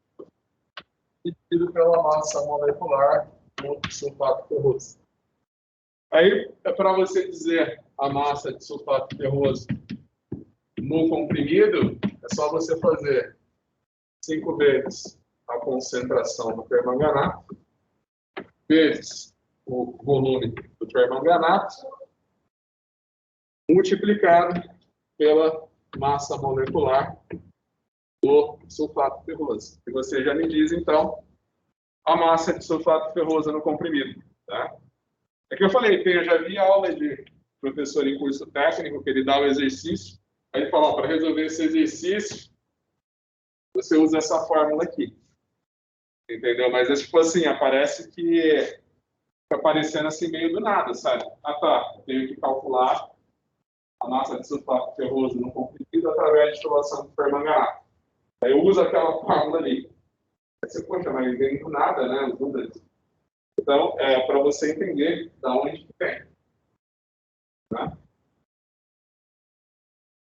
dividido pela massa molecular do sulfato ferroso. Aí, é para você dizer a massa de sulfato ferroso no comprimido, é só você fazer 5 vezes a concentração do permanganato vezes o volume do permanganato multiplicado pela massa molecular do sulfato ferroso. E você já me diz, então, a massa de sulfato ferroso no comprimido. Tá? É que eu falei, eu já vi aula de professor em curso técnico, que ele dá o exercício, aí ele fala, para resolver esse exercício, você usa essa fórmula aqui. Entendeu? Mas é tipo assim, aparece que fica aparecendo assim meio do nada, sabe? Ah tá, eu tenho que calcular a massa de sulfato ferroso no comprimido através de titulação de permanganato. Aí eu uso aquela fórmula ali. Aí você, poxa, mas vem do nada, né? Os números. Então, é para você entender da onde que vem. Né?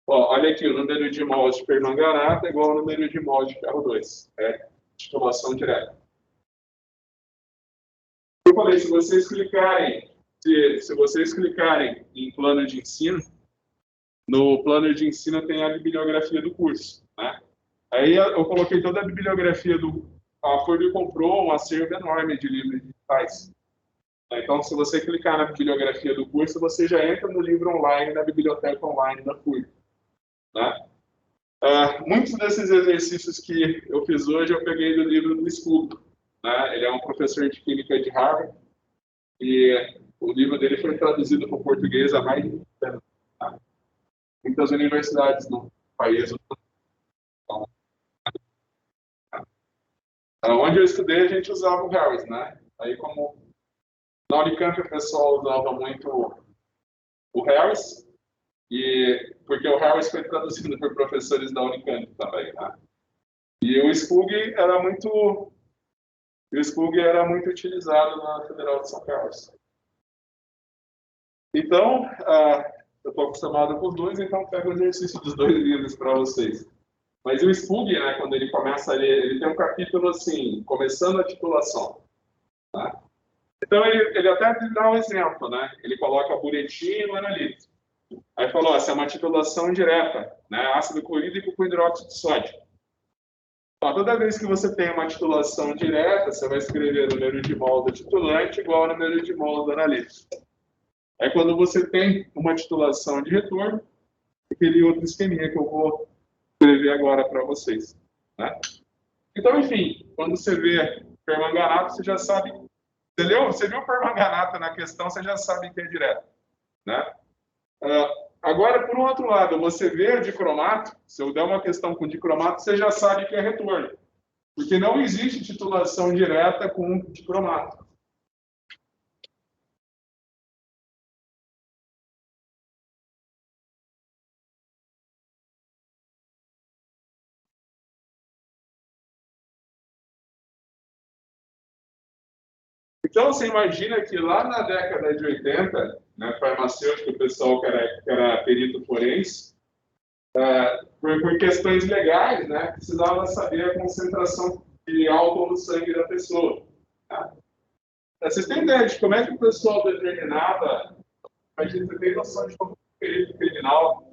Ó, olha aqui, o número de mols de permanganato é igual ao número de mols de ferro 2. É titulação direta. Eu falei, se vocês clicarem em plano de ensino, no plano de ensino tem a bibliografia do curso, né? Aí eu coloquei toda a bibliografia a FURB comprou um acervo enorme de livros digitais. Então, se você clicar na bibliografia do curso, você já entra no livro online, na biblioteca online da FURB. Né? Muitos desses exercícios que eu fiz hoje, eu peguei do livro do Scooby. Né? Ele é um professor de química de Harvard, e o livro dele foi traduzido para o português há mais de 20 anos. Tá? Muitas universidades no país. Onde eu estudei, a gente usava o Harris, né? Aí, como na Unicamp o pessoal usava muito o Harris, porque o Harris foi traduzido por professores da Unicamp também, né? E o Spug era muito utilizado na Federal de São Carlos. Então, eu estou acostumado com os dois, então pego o exercício dos dois livros para vocês. Mas o Spug, né, quando ele começa a ler, ele tem um capítulo assim, começando a titulação. Tá? Então, ele até dá um exemplo, né? Ele coloca buretim e analito. Aí falou, essa é uma titulação direta, né? Ácido clorídrico com hidróxido de sódio. Então, toda vez que você tem uma titulação direta, você vai escrever o número de mol do titulante igual ao número de mol do analito. Aí, quando você tem uma titulação de retorno, aquele outro esqueminha que eu vou escrever agora para vocês. Né? Então, enfim, quando você vê permanganato, você já sabe. Você viu permanganato na questão, você já sabe que é direto. Né? Agora, por um outro lado, você vê dicromato, se eu der uma questão com dicromato, você já sabe que é retorno. Porque não existe titulação direta com dicromato. Então, você imagina que lá na década de 80, né, farmacêutico, o pessoal que era perito forense, por questões legais, né, precisava saber a concentração de álcool no sangue da pessoa. Tá? Vocês têm ideia de como é que o pessoal determinava, imagina, você tem noção de como o perito criminal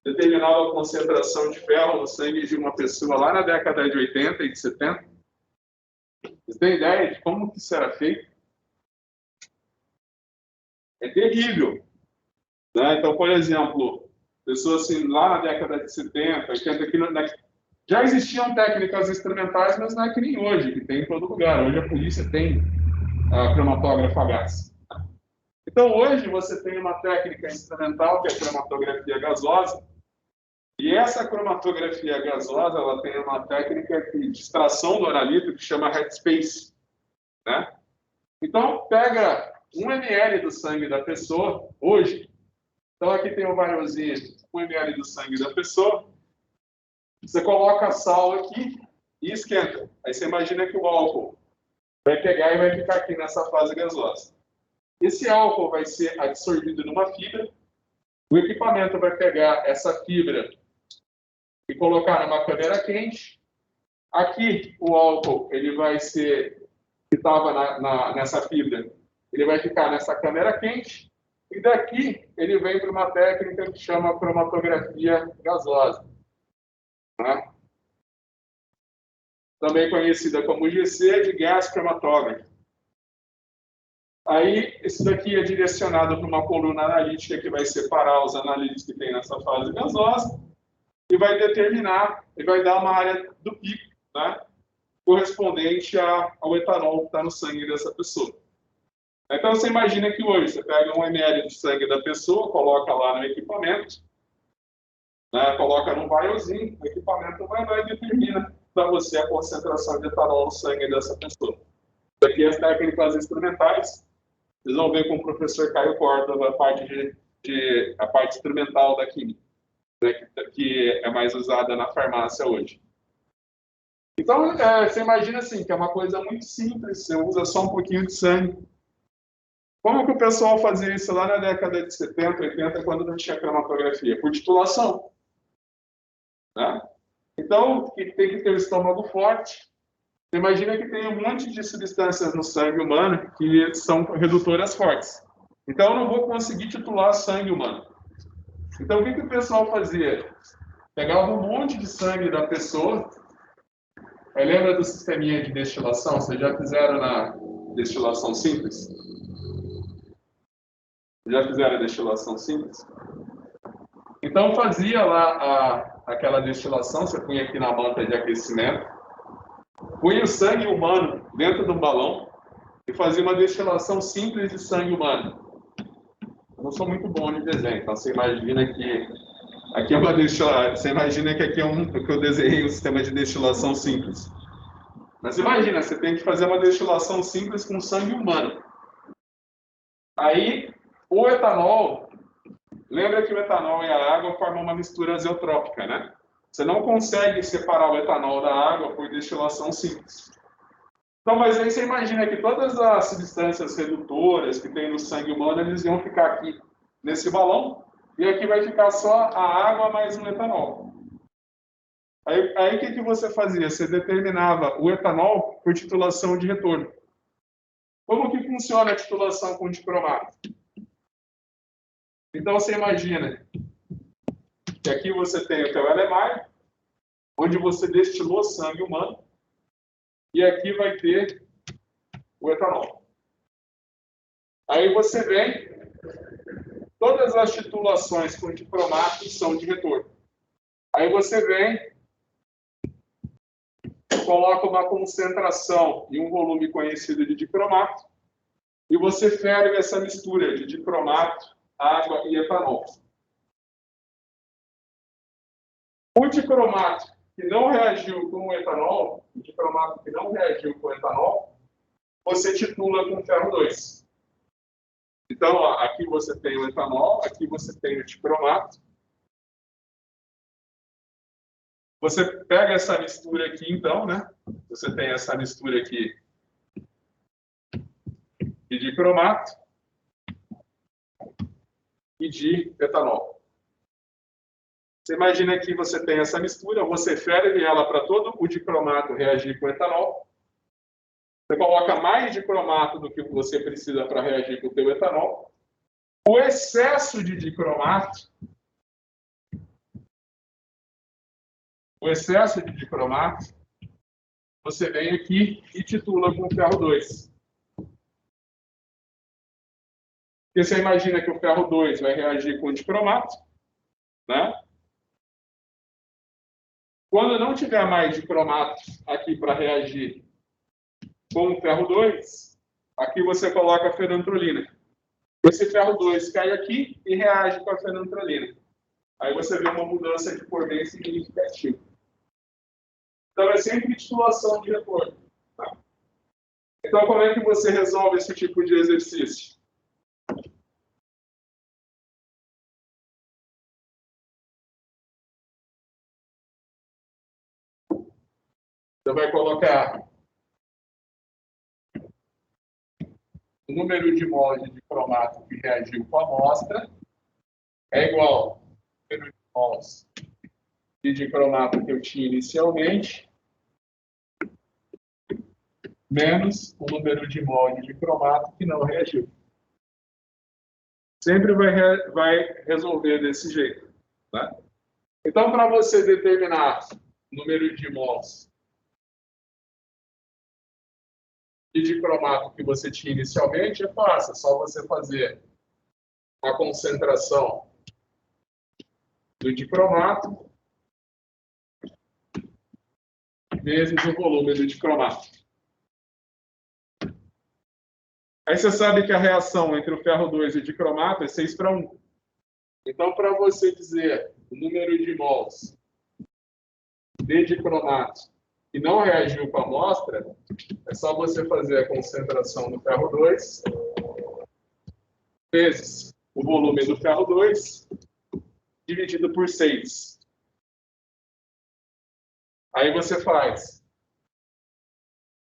determinava a concentração de ferro no sangue de uma pessoa lá na década de 80 e de 70? Vocês têm ideia de como que isso era feito? É terrível. Né? Então, por exemplo, pessoas assim, lá na década de 70, 80, já existiam técnicas instrumentais, mas não é que nem hoje, que tem em todo lugar. Hoje a polícia tem a cromatógrafa a gás. Então, hoje você tem uma técnica instrumental, que é a cromatografia gasosa, e essa cromatografia gasosa, ela tem uma técnica de extração do analito que chama headspace. Né? Então, pega 1 ml do sangue da pessoa, hoje. Então, aqui tem um variozinho, 1 ml do sangue da pessoa. Você coloca sal aqui e esquenta. Aí você imagina que o álcool vai pegar e vai ficar aqui nessa fase gasosa. Esse álcool vai ser absorvido numa fibra. O equipamento vai pegar essa fibra e colocar numa câmera quente. Aqui, o álcool, ele vai ser, que estava nessa fibra, ele vai ficar nessa câmera quente. E daqui, ele vem para uma técnica que chama cromatografia gasosa, né? Também conhecida como GC, de Gas Chromatography. Aí, esse daqui é direcionado para uma coluna analítica que vai separar os analíticos que tem nessa fase gasosa e vai determinar, e vai dar uma área do pico, né, correspondente ao etanol que está no sangue dessa pessoa. Então, você imagina que hoje você pega 1 ml de sangue da pessoa, coloca lá no equipamento, né, coloca num vaiozinho, o equipamento vai lá e determina para você a concentração de etanol no sangue dessa pessoa. Isso aqui é as técnicas instrumentais. Vocês vão ver com o professor Caio Córdova a parte instrumental da química, né, que é mais usada na farmácia hoje. Então, você imagina assim, que é uma coisa muito simples, você usa só um pouquinho de sangue. Como que o pessoal fazia isso lá na década de 70, 80, quando não tinha cromatografia? Por titulação, né? Então, tem que ter o estômago forte. Você imagina que tem um monte de substâncias no sangue humano que são redutoras fortes. Então, eu não vou conseguir titular sangue humano. Então, o que o pessoal fazia? Pegava um monte de sangue da pessoa. Aí, lembra do sisteminha de destilação? Vocês já fizeram na destilação simples? Já fizeram a destilação simples? Então, fazia lá aquela destilação, você punha aqui na manta de aquecimento, punha o sangue humano dentro de um balão e fazia uma destilação simples de sangue humano. Eu não sou muito bom de desenho, então você imagina que aqui é uma destilação, você imagina que aqui que eu desenhei um sistema de destilação simples. Mas imagina, você tem que fazer uma destilação simples com sangue humano. Aí, o etanol, lembra que o etanol e a água formam uma mistura azeotrópica, né? Você não consegue separar o etanol da água por destilação simples. Então, mas aí você imagina que todas as substâncias redutoras que tem no sangue humano, eles iam ficar aqui nesse balão, e aqui vai ficar só a água mais o etanol. Aí o que você fazia? Você determinava o etanol por titulação de retorno. Como que funciona a titulação com dicromato? Então, você imagina que aqui você tem o teu LMR, onde você destilou sangue humano, e aqui vai ter o etanol. Aí você vem, todas as titulações com dicromato são de retorno. Aí você vem, coloca uma concentração e um volume conhecido de dicromato, e você ferve essa mistura de dicromato, água e etanol. O dicromato que não reagiu com o etanol, o dicromato que não reagiu com o etanol, você titula com ferro 2. Então, ó, aqui você tem o etanol, aqui você tem o dicromato. Você pega essa mistura aqui, então, né? Você tem essa mistura aqui de dicromato e de etanol. Você imagina que você tem essa mistura, você ferve ela para todo o dicromato reagir com o etanol. Você coloca mais dicromato do que você precisa para reagir com o teu etanol. O excesso de dicromato, você vem aqui e titula com ferro 2. Porque você imagina que o ferro 2 vai reagir com o dicromato, né? Quando não tiver mais dicromato aqui para reagir com o ferro 2, aqui você coloca a fenantrolina. Esse ferro 2 cai aqui e reage com a fenantrolina. Aí você vê uma mudança de cor bem significativa. Então, é sempre titulação de retorno. Tá? Então, como é que você resolve esse tipo de exercício? Você vai colocar o número de mols de cromato que reagiu com a amostra. é igual ao número de mols de dicromato que eu tinha inicialmente, menos o número de mol de dicromato que não reagiu. Sempre vai resolver desse jeito. Né? Então, para você determinar o número de mols de dicromato que você tinha inicialmente, é fácil. É só você fazer a concentração do dicromato vezes o volume do dicromato. Aí você sabe que a reação entre o ferro 2 e o dicromato é 6:1. Então, para você dizer o número de mols de dicromato que não reagiu com a amostra, é só você fazer a concentração do ferro 2 vezes o volume do ferro 2 dividido por 6. Aí você faz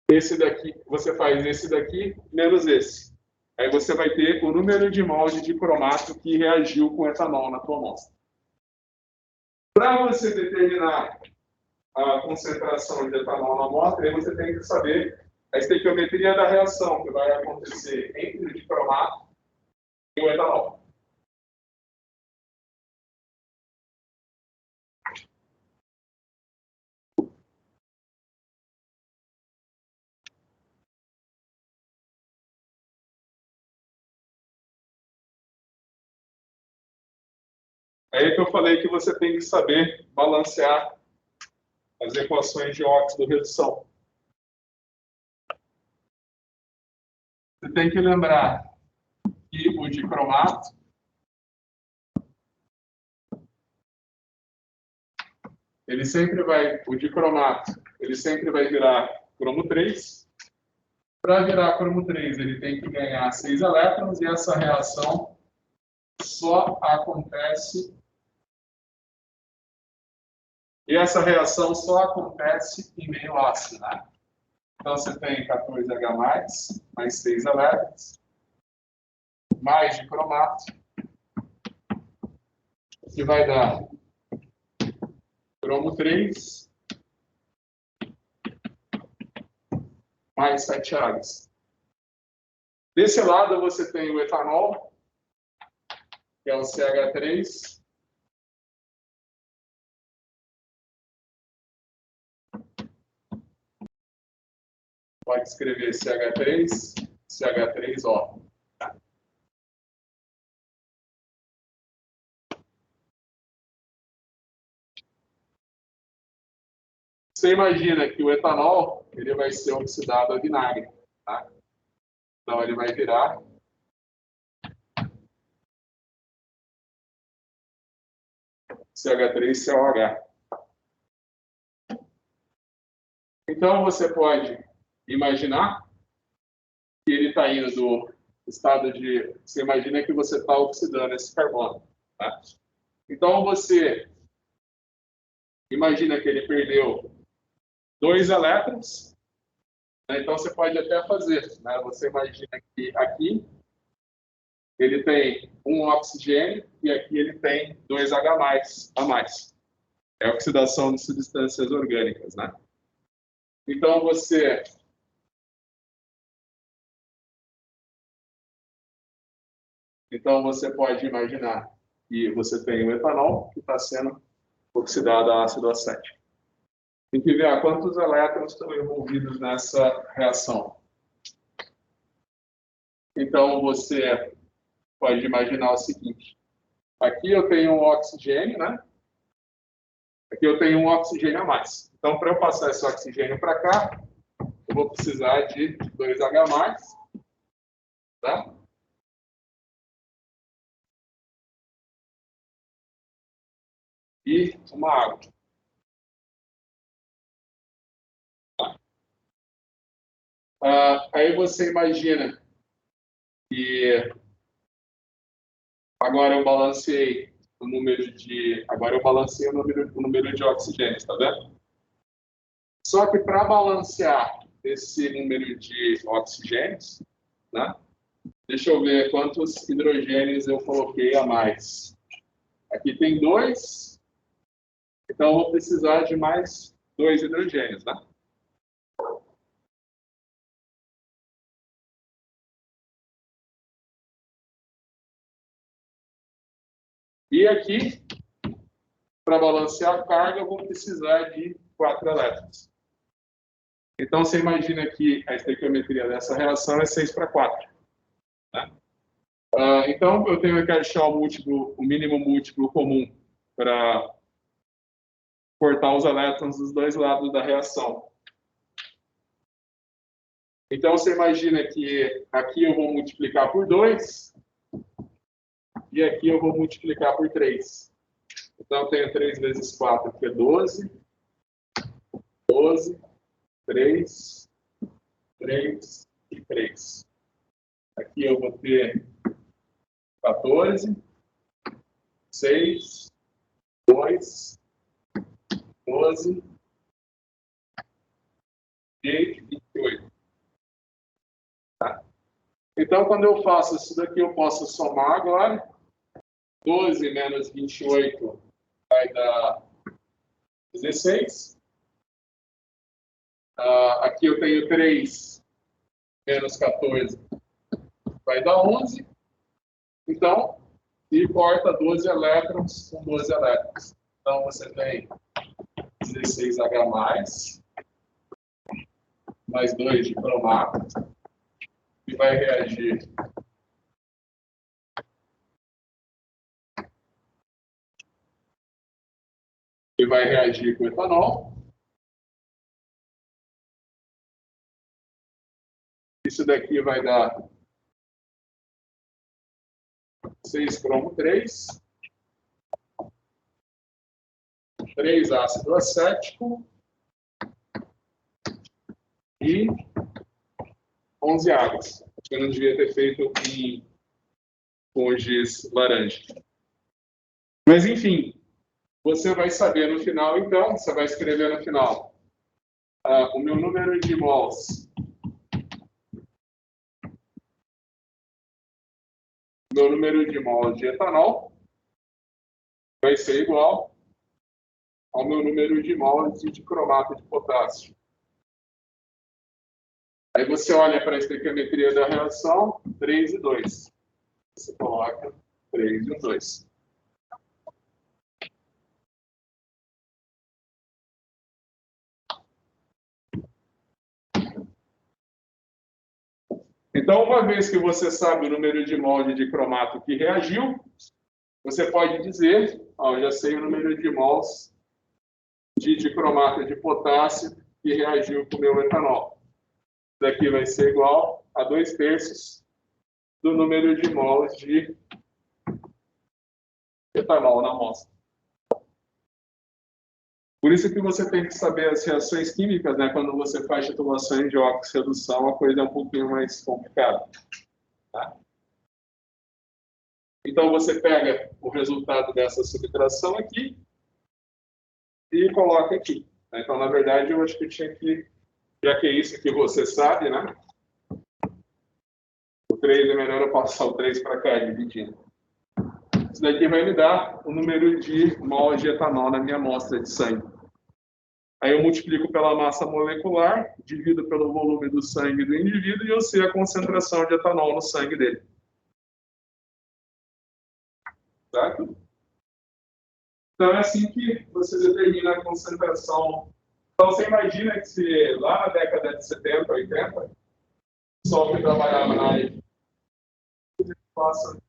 esse daqui menos esse. Aí você vai ter o número de mol de dicromato que reagiu com etanol na tua amostra. Para você determinar a concentração de etanol na amostra, aí você tem que saber a estequiometria da reação que vai acontecer entre o dicromato e o etanol. Aí que eu falei que você tem que saber balancear as equações de óxido-redução. Você tem que lembrar que o dicromato o dicromato sempre vai virar cromo 3. Para virar cromo 3, ele tem que ganhar 6 elétrons e essa reação só acontece em meio ácido, né? Então você tem 14H+, mais 6 elétrons, mais dicromato, que vai dar cromo 3, mais 7 Hs. Desse lado você tem o etanol, que é o CH3, pode escrever CH3, CH3O. Você imagina que o etanol ele vai ser oxidado a vinagre. Tá? Então ele vai virar CH3COH. Então você pode imaginar que ele está indo do estado de... Você imagina que você está oxidando esse carbono. Tá? Então você imagina que ele perdeu 2 elétrons. Né? Então você pode até fazer. Né? Você imagina que aqui ele tem um oxigênio e aqui ele tem 2H+ a mais. É a oxidação de substâncias orgânicas, né? Então você pode imaginar que você tem o etanol que está sendo oxidado a ácido acético. Tem que ver quantos elétrons estão envolvidos nessa reação. Então você pode imaginar o seguinte: aqui eu tenho um oxigênio, né? Aqui eu tenho um oxigênio a mais. Então, para eu passar esse oxigênio para cá, eu vou precisar de 2H+, tá? E uma água. Aí você imagina que agora eu balanceei o número de oxigênios, tá vendo? Só que para balancear esse número de oxigênios, né? Deixa eu ver quantos hidrogênios eu coloquei a mais. Aqui tem 2. Então, eu vou precisar de mais 2 hidrogênios, né? E aqui, para balancear a carga, eu vou precisar de 4 elétrons. Então, você imagina que a estequiometria dessa reação é 6 para 4. Né? Então, eu tenho que achar o mínimo múltiplo comum para cortar os elétrons dos dois lados da reação. Então, você imagina que aqui eu vou multiplicar por 2 e aqui eu vou multiplicar por 3. Então, eu tenho 3 vezes 4, que é 12. 12, 3, 3 e 3. Aqui eu vou ter 14, 6, 2, 12 e 28. Tá? Então, quando eu faço isso daqui, eu posso somar agora. 12 menos 28 vai dar 16. Aqui eu tenho 3 menos 14 vai dar 11. Então, e corta 12 elétrons com 12 elétrons. Então, você tem 16H+, mais 2 de cromato, que vai reagir com o etanol. Isso daqui vai dar 6 cromo 3, 3 ácido acético e 11 águas. Eu não devia ter feito com o giz laranja. Mas, enfim, você vai saber no final, então, você vai escrever no final o meu número de mols. Meu número de mols de etanol vai ser igual ao meu número de mols de cromato de potássio. Aí você olha para a estequiometria da reação, 3 e 2. Você coloca 3 e 2. Então, uma vez que você sabe o número de mols de cromato que reagiu, você pode dizer, eu já sei o número de mols de dicromato de potássio que reagiu com o meu etanol. Isso daqui vai ser igual a 2/3 do número de mols de etanol na amostra. Por isso que você tem que saber as reações químicas, né? Quando você faz titulações de óxido-redução, a coisa é um pouquinho mais complicada. Tá? Então, você pega o resultado dessa subtração aqui e coloca aqui. Então, na verdade, eu acho que eu tinha que, já que é isso que você sabe, né? O 3 é melhor eu passar o 3 para cá, dividindo. Isso daqui vai me dar o número de mols de etanol na minha amostra de sangue. Aí eu multiplico pela massa molecular, divido pelo volume do sangue do indivíduo e eu sei a concentração de etanol no sangue dele. Certo? Então é assim que você determina a concentração. Então você imagina que se lá na década de 70, 80, o pessoal que trabalhava na área de passa.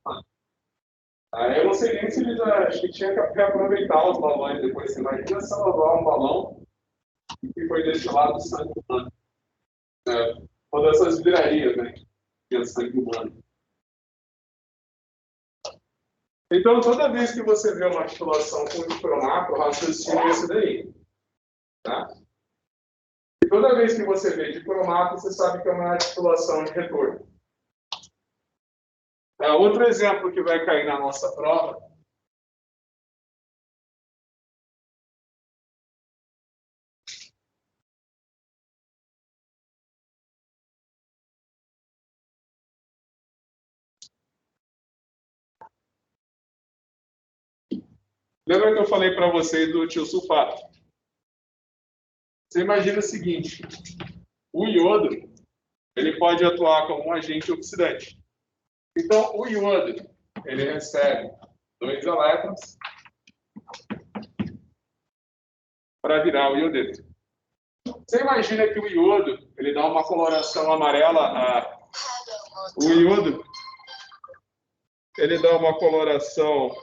Eu não sei nem se eles acho que tinha que reaproveitar os balões depois. Você imagina se lavar um balão que foi destilado sangue humano. Uma dessas virarias, né? Que é sangue humano. Então, toda vez que você vê uma titulação com dicromato, o raciocínio é esse daí. Tá? E toda vez que você vê dicromato, você sabe que é uma titulação de retorno. Outro exemplo que vai cair na nossa prova Lembra que eu falei para vocês do tiosulfato? Você imagina o seguinte, o iodo, ele pode atuar como um agente oxidante. Então, o iodo, ele recebe 2 elétrons para virar o iodeto. Você imagina que o iodo, ele dá uma coloração amarela o iodo, ele dá uma coloração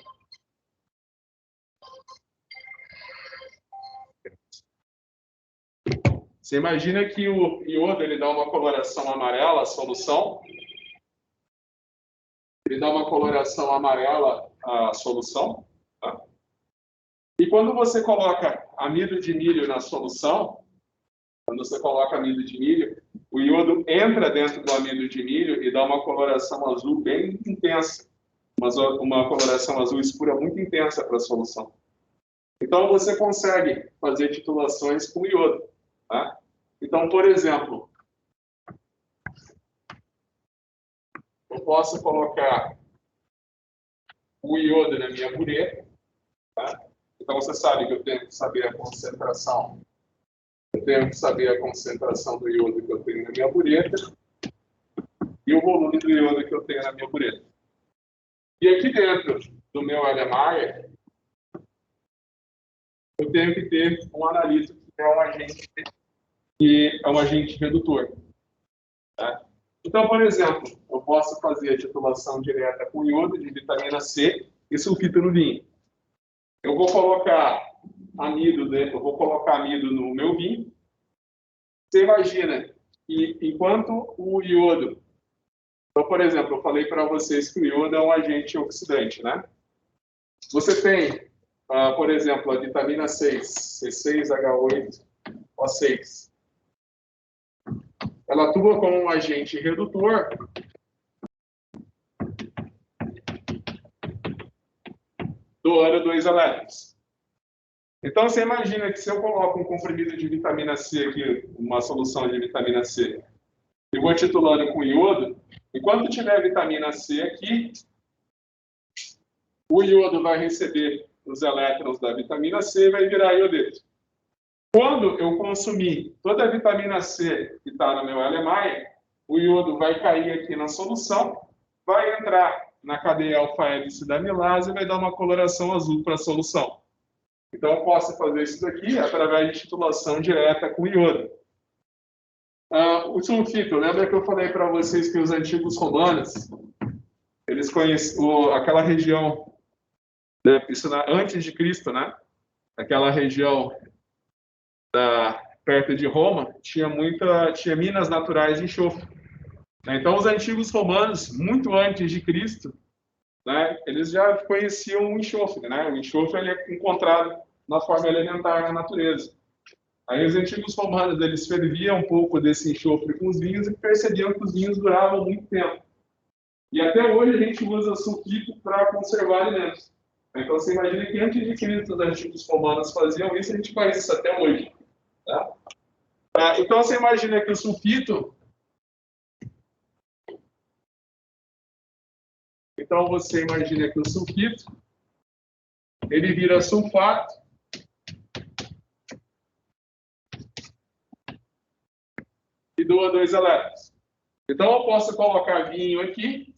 Você imagina que o iodo, ele dá uma coloração amarela à solução. Ele dá uma coloração amarela à solução. Tá? E quando você coloca amido de milho na solução, quando você coloca amido de milho, o iodo entra dentro do amido de milho e dá uma coloração azul bem intensa. Uma coloração azul escura muito intensa para a solução. Então, você consegue fazer titulações com iodo. Tá? Então, por exemplo, eu posso colocar o iodo na minha bureta. Tá? Então, você sabe que eu tenho que saber a concentração. Eu tenho que saber a concentração do iodo que eu tenho na minha bureta e o volume do iodo que eu tenho na minha bureta. E aqui dentro do meu LMR, eu tenho que ter um analítico que é um agente redutor. Tá? Então, por exemplo, eu posso fazer a titulação direta com iodo de vitamina C e sulfito no vinho. Eu vou colocar amido no meu vinho. Você imagina que enquanto o iodo, então, por exemplo, eu falei para vocês que o iodo é um agente oxidante, né? Você tem, por exemplo, a vitamina 6, C6H8O6. Ela atua como um agente redutor doando 2 elétrons. Então, você imagina que se eu coloco um comprimido de vitamina C aqui, uma solução de vitamina C, e vou titulando com iodo, enquanto tiver vitamina C aqui, o iodo vai receber os elétrons da vitamina C e vai virar iodeto. Quando eu consumir toda a vitamina C que está no meu LMI, o iodo vai cair aqui na solução, vai entrar na cadeia alfa-hélice da amilase e vai dar uma coloração azul para a solução. Então, eu posso fazer isso daqui através de titulação direta com iodo. O sulfito, lembra que eu falei para vocês que os antigos romanos, eles conheciam aquela região, né, isso antes de Cristo, né? Aquela região perto de Roma, tinha minas naturais de enxofre. Então, os antigos romanos, muito antes de Cristo, né, eles já conheciam o enxofre. Né? O enxofre ele é encontrado na forma elementar na natureza. Aí os antigos romanos eles ferviam um pouco desse enxofre com os vinhos e percebiam que os vinhos duravam muito tempo. E até hoje a gente usa sulfito para conservar alimentos. Então, você imagina que antes de Cristo os antigos romanos faziam isso, a gente faz isso até hoje. Tá? Então, você imagina que o sulfito... Então, você imagina que o sulfito, ele vira sulfato, e doa 2 elétrons. Então, eu posso colocar vinho aqui,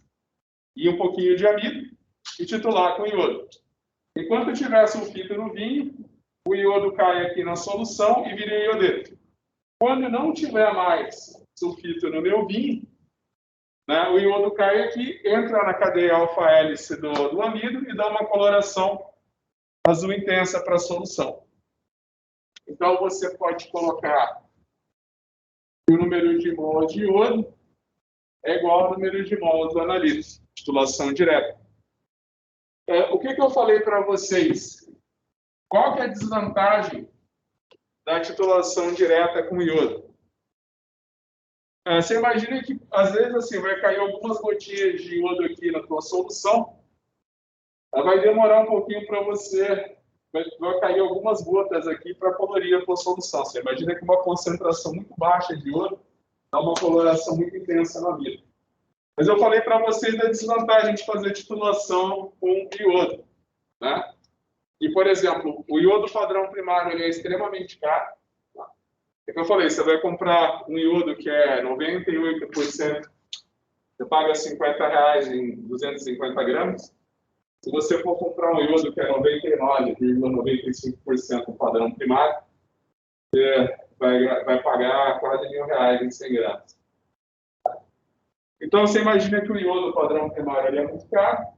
e um pouquinho de amido, e titular com iodo. Enquanto tiver sulfito no vinho, o iodo cai aqui na solução e vira iodeto. Quando não tiver mais sulfito no meu vinho, né, o iodo cai aqui, entra na cadeia alfa-hélice do amido e dá uma coloração azul intensa para a solução. Então, você pode colocar que o número de mols de iodo é igual ao número de mols do analítico, titulação direta. O que eu falei para vocês? Qual que é a desvantagem da titulação direta com iodo? Você imagina que, às vezes, assim, vai cair algumas gotinhas de iodo aqui na tua solução, vai demorar um pouquinho para você, vai cair algumas gotas aqui para colorir a tua solução. Você imagina que uma concentração muito baixa de iodo dá uma coloração muito intensa na vida. Mas eu falei para vocês da desvantagem de fazer titulação com iodo, né? E, por exemplo, o iodo padrão primário ele é extremamente caro. Tá? É que eu falei, você vai comprar um iodo que é 98%, você paga R$50 em 250 gramas. Se você for comprar um iodo que é 99,95% padrão primário, você vai pagar quase R$1.000 em 100 gramas. Então, você imagina que o iodo padrão primário ele é muito caro.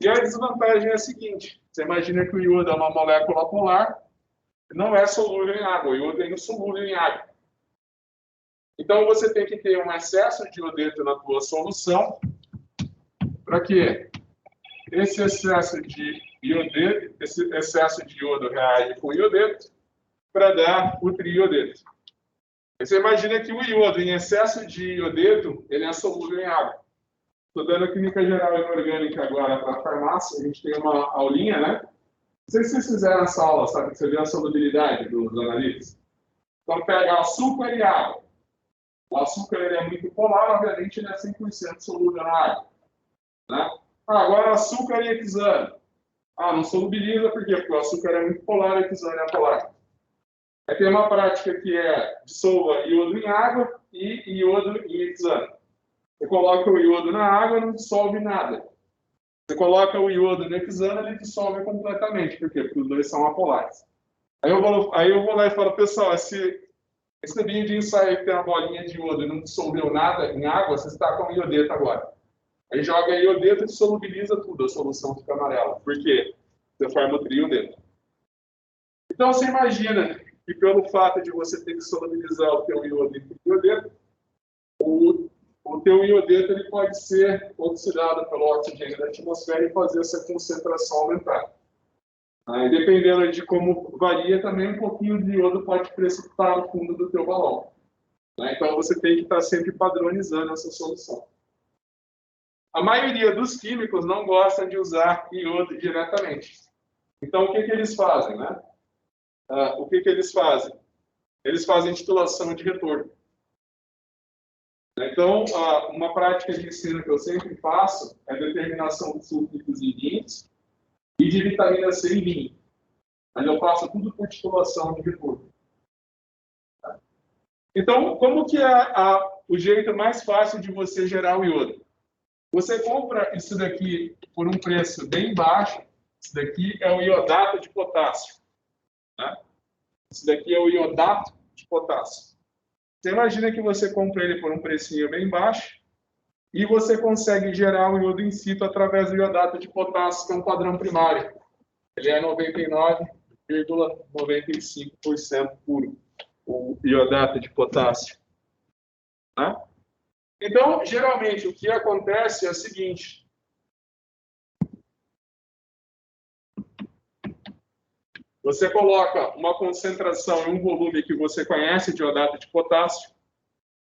E a desvantagem é a seguinte: você imagina que o iodo é uma molécula polar, não é solúvel em água, o iodo é insolúvel em água. Então, você tem que ter um excesso de iodeto na tua solução, para que esse excesso de iodo reage com o iodeto, para dar o triiodeto. Você imagina que o iodo em excesso de iodeto, ele é solúvel em água. Estou dando química geral inorgânica agora para a farmácia, a gente tem uma aulinha, né? Não sei se vocês fizeram essa aula, sabe? Que você vê a solubilidade dos analises. Então, pega açúcar e água. O açúcar ele é muito polar, obviamente ele é 100% solúvel na água. Né? Agora, açúcar e hexano. Não solubiliza, por quê? Porque o açúcar é muito polar e o hexano é polar. Aí tem uma prática que é dissolva iodo em água e iodo em hexano. Você coloca o iodo na água, não dissolve nada. Você coloca o iodo no hexano, ele dissolve completamente. Por quê? Porque os dois são apolares. Aí eu vou lá e falo, pessoal, esse tubinho de ensaio que tem uma bolinha de iodo e não dissolveu nada em água, você está com iodeto agora. Aí joga iodeto e solubiliza tudo, a solução fica amarela. Por quê? Você forma o triodeto. Então, você imagina que pelo fato de você ter que solubilizar o teu iodo em triodeto, o teu iodeto ele pode ser oxidado pelo oxigênio da atmosfera e fazer essa concentração aumentar. Dependendo de como varia, também um pouquinho de iodo pode precipitar no fundo do teu balão. Então, você tem que estar sempre padronizando essa solução. A maioria dos químicos não gostam de usar iodo diretamente. Então, o que eles fazem? O que eles fazem? Eles fazem titulação de retorno. Então, uma prática de ensino que eu sempre faço é a determinação de sulfídicos em vinhos e de vitamina C em vinho. Mas eu faço tudo por titulação de retorno. Então, como que é o jeito mais fácil de você gerar o iodo? Você compra isso daqui por um preço bem baixo. Isso daqui é o iodato de potássio. Isso daqui é o iodato de potássio. Você imagina que você compra ele por um precinho bem baixo e você consegue gerar o iodo in situ através do iodato de potássio, que é um padrão primário. Ele é 99,95% puro, o iodato de potássio. Então, geralmente, o que acontece é o seguinte. Você coloca uma concentração e um volume que você conhece de iodato de potássio.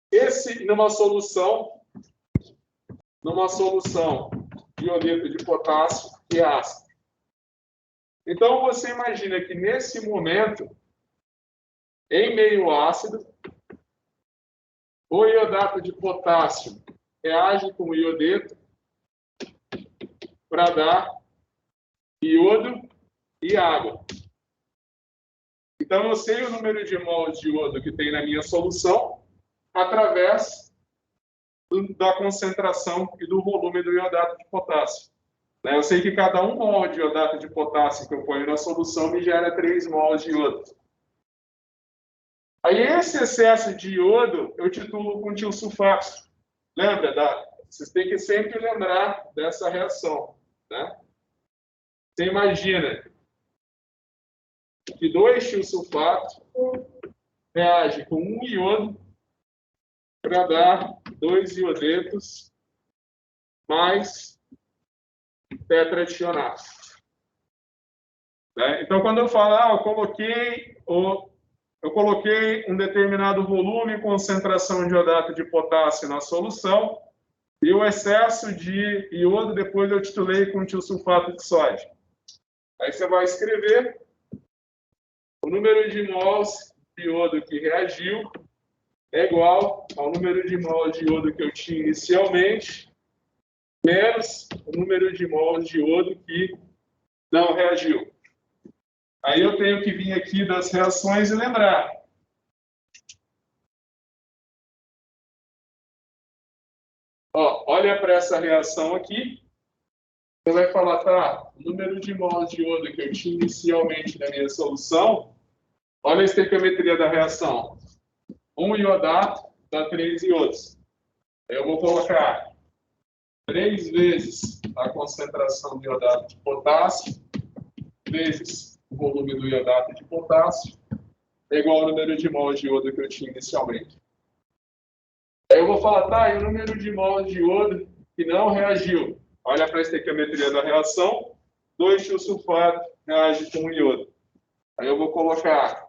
Esse, numa solução de iodeto de potássio, que é ácido. Então, você imagina que, nesse momento, em meio ácido, o iodato de potássio reage com o iodeto para dar iodo e água. Então, eu sei o número de mols de iodo que tem na minha solução através da concentração e do volume do iodato de potássio. Eu sei que cada 1 mol de iodato de potássio que eu ponho na solução me gera 3 mols de iodo. Aí, esse excesso de iodo, eu titulo com tiosulfato. Lembra? Vocês têm que sempre lembrar dessa reação. Você imagina que 2 tiosulfatos reagem com 1 iodo para dar 2 iodetos mais tetrationato. Então, quando eu falo, eu coloquei um determinado volume e concentração de iodato de potássio na solução e o excesso de iodo depois eu titulei com tiosulfato de sódio. Aí você vai escrever o número de mols de iodo que reagiu é igual ao número de mols de iodo que eu tinha inicialmente menos o número de mols de iodo que não reagiu. Aí eu tenho que vir aqui das reações e lembrar. Ó, olha para essa reação aqui. Você vai falar, tá, o número de mols de iodo que eu tinha inicialmente na minha solução, olha a estequiometria da reação. 1 iodato dá 3 iodos. Eu vou colocar 3 vezes a concentração de iodato de potássio, vezes o volume do iodato de potássio, é igual ao número de mols de iodo que eu tinha inicialmente. Aí eu vou falar, tá, e o número de mols de iodo que não reagiu? Olha para a estequiometria da reação, 2-tiosulfato reage com 1 iodo. Aí eu vou colocar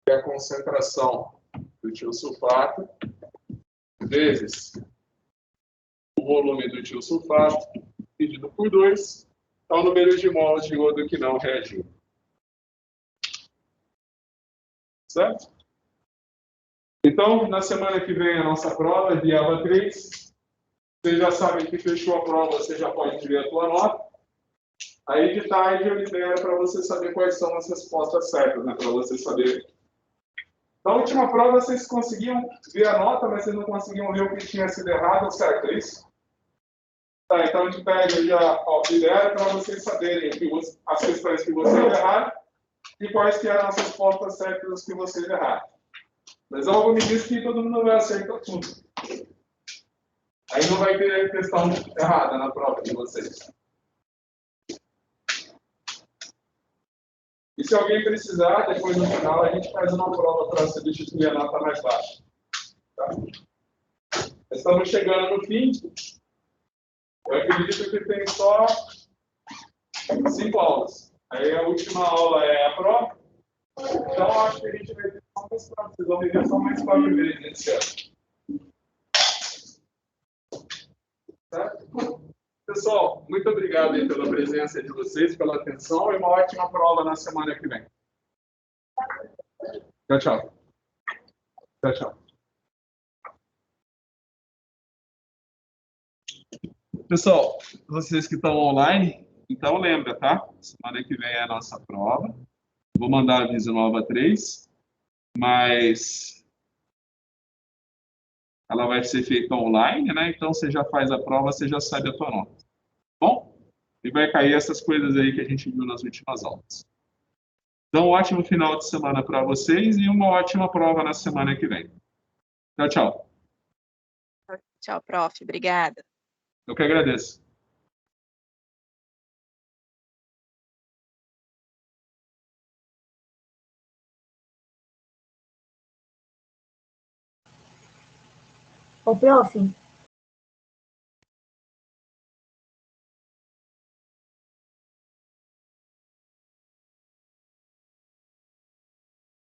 a concentração do tiosulfato vezes o volume do tiosulfato dividido por 2, é o número de mols de iodo que não reagiu. Certo? Então, na semana que vem a nossa prova de ABA 3. Vocês já sabem que fechou a prova, você já pode ver a tua nota. Aí de tarde eu libero para você saber quais são as respostas certas, né? Para você saber. Na última prova vocês conseguiam ver a nota, mas vocês não conseguiam ver o que tinha sido errado, certo? É isso? Tá, então a gente pega e já libera para vocês saberem as questões que vocês erraram e quais que eram as respostas certas que vocês erraram. Mas algo me diz que todo mundo vai acertar tudo. Aí não vai ter questão errada na prova de vocês. E se alguém precisar, depois no final a gente faz uma prova para substituir a nota mais baixa. Tá? Estamos chegando no fim. Eu acredito que tem só 5 aulas. Aí a última aula é a prova. Então acho que a gente vai ter só mais 4. Vocês vão viver só mais 4 vezes nesse ano. Certo? Pessoal, muito obrigado aí pela presença de vocês, pela atenção e uma ótima prova na semana que vem. Tchau, tchau. Tchau, tchau. Pessoal, vocês que estão online, então lembra, tá? Semana que vem é a nossa prova. Vou mandar aviso no ABA 3, mas ela vai ser feita online, né? Então você já faz a prova, você já sabe a tua nota. Bom? E vai cair essas coisas aí que a gente viu nas últimas aulas. Então, um ótimo final de semana para vocês e uma ótima prova na semana que vem. Tchau, tchau. Tchau, prof. Obrigada. Eu que agradeço. Ô, prof,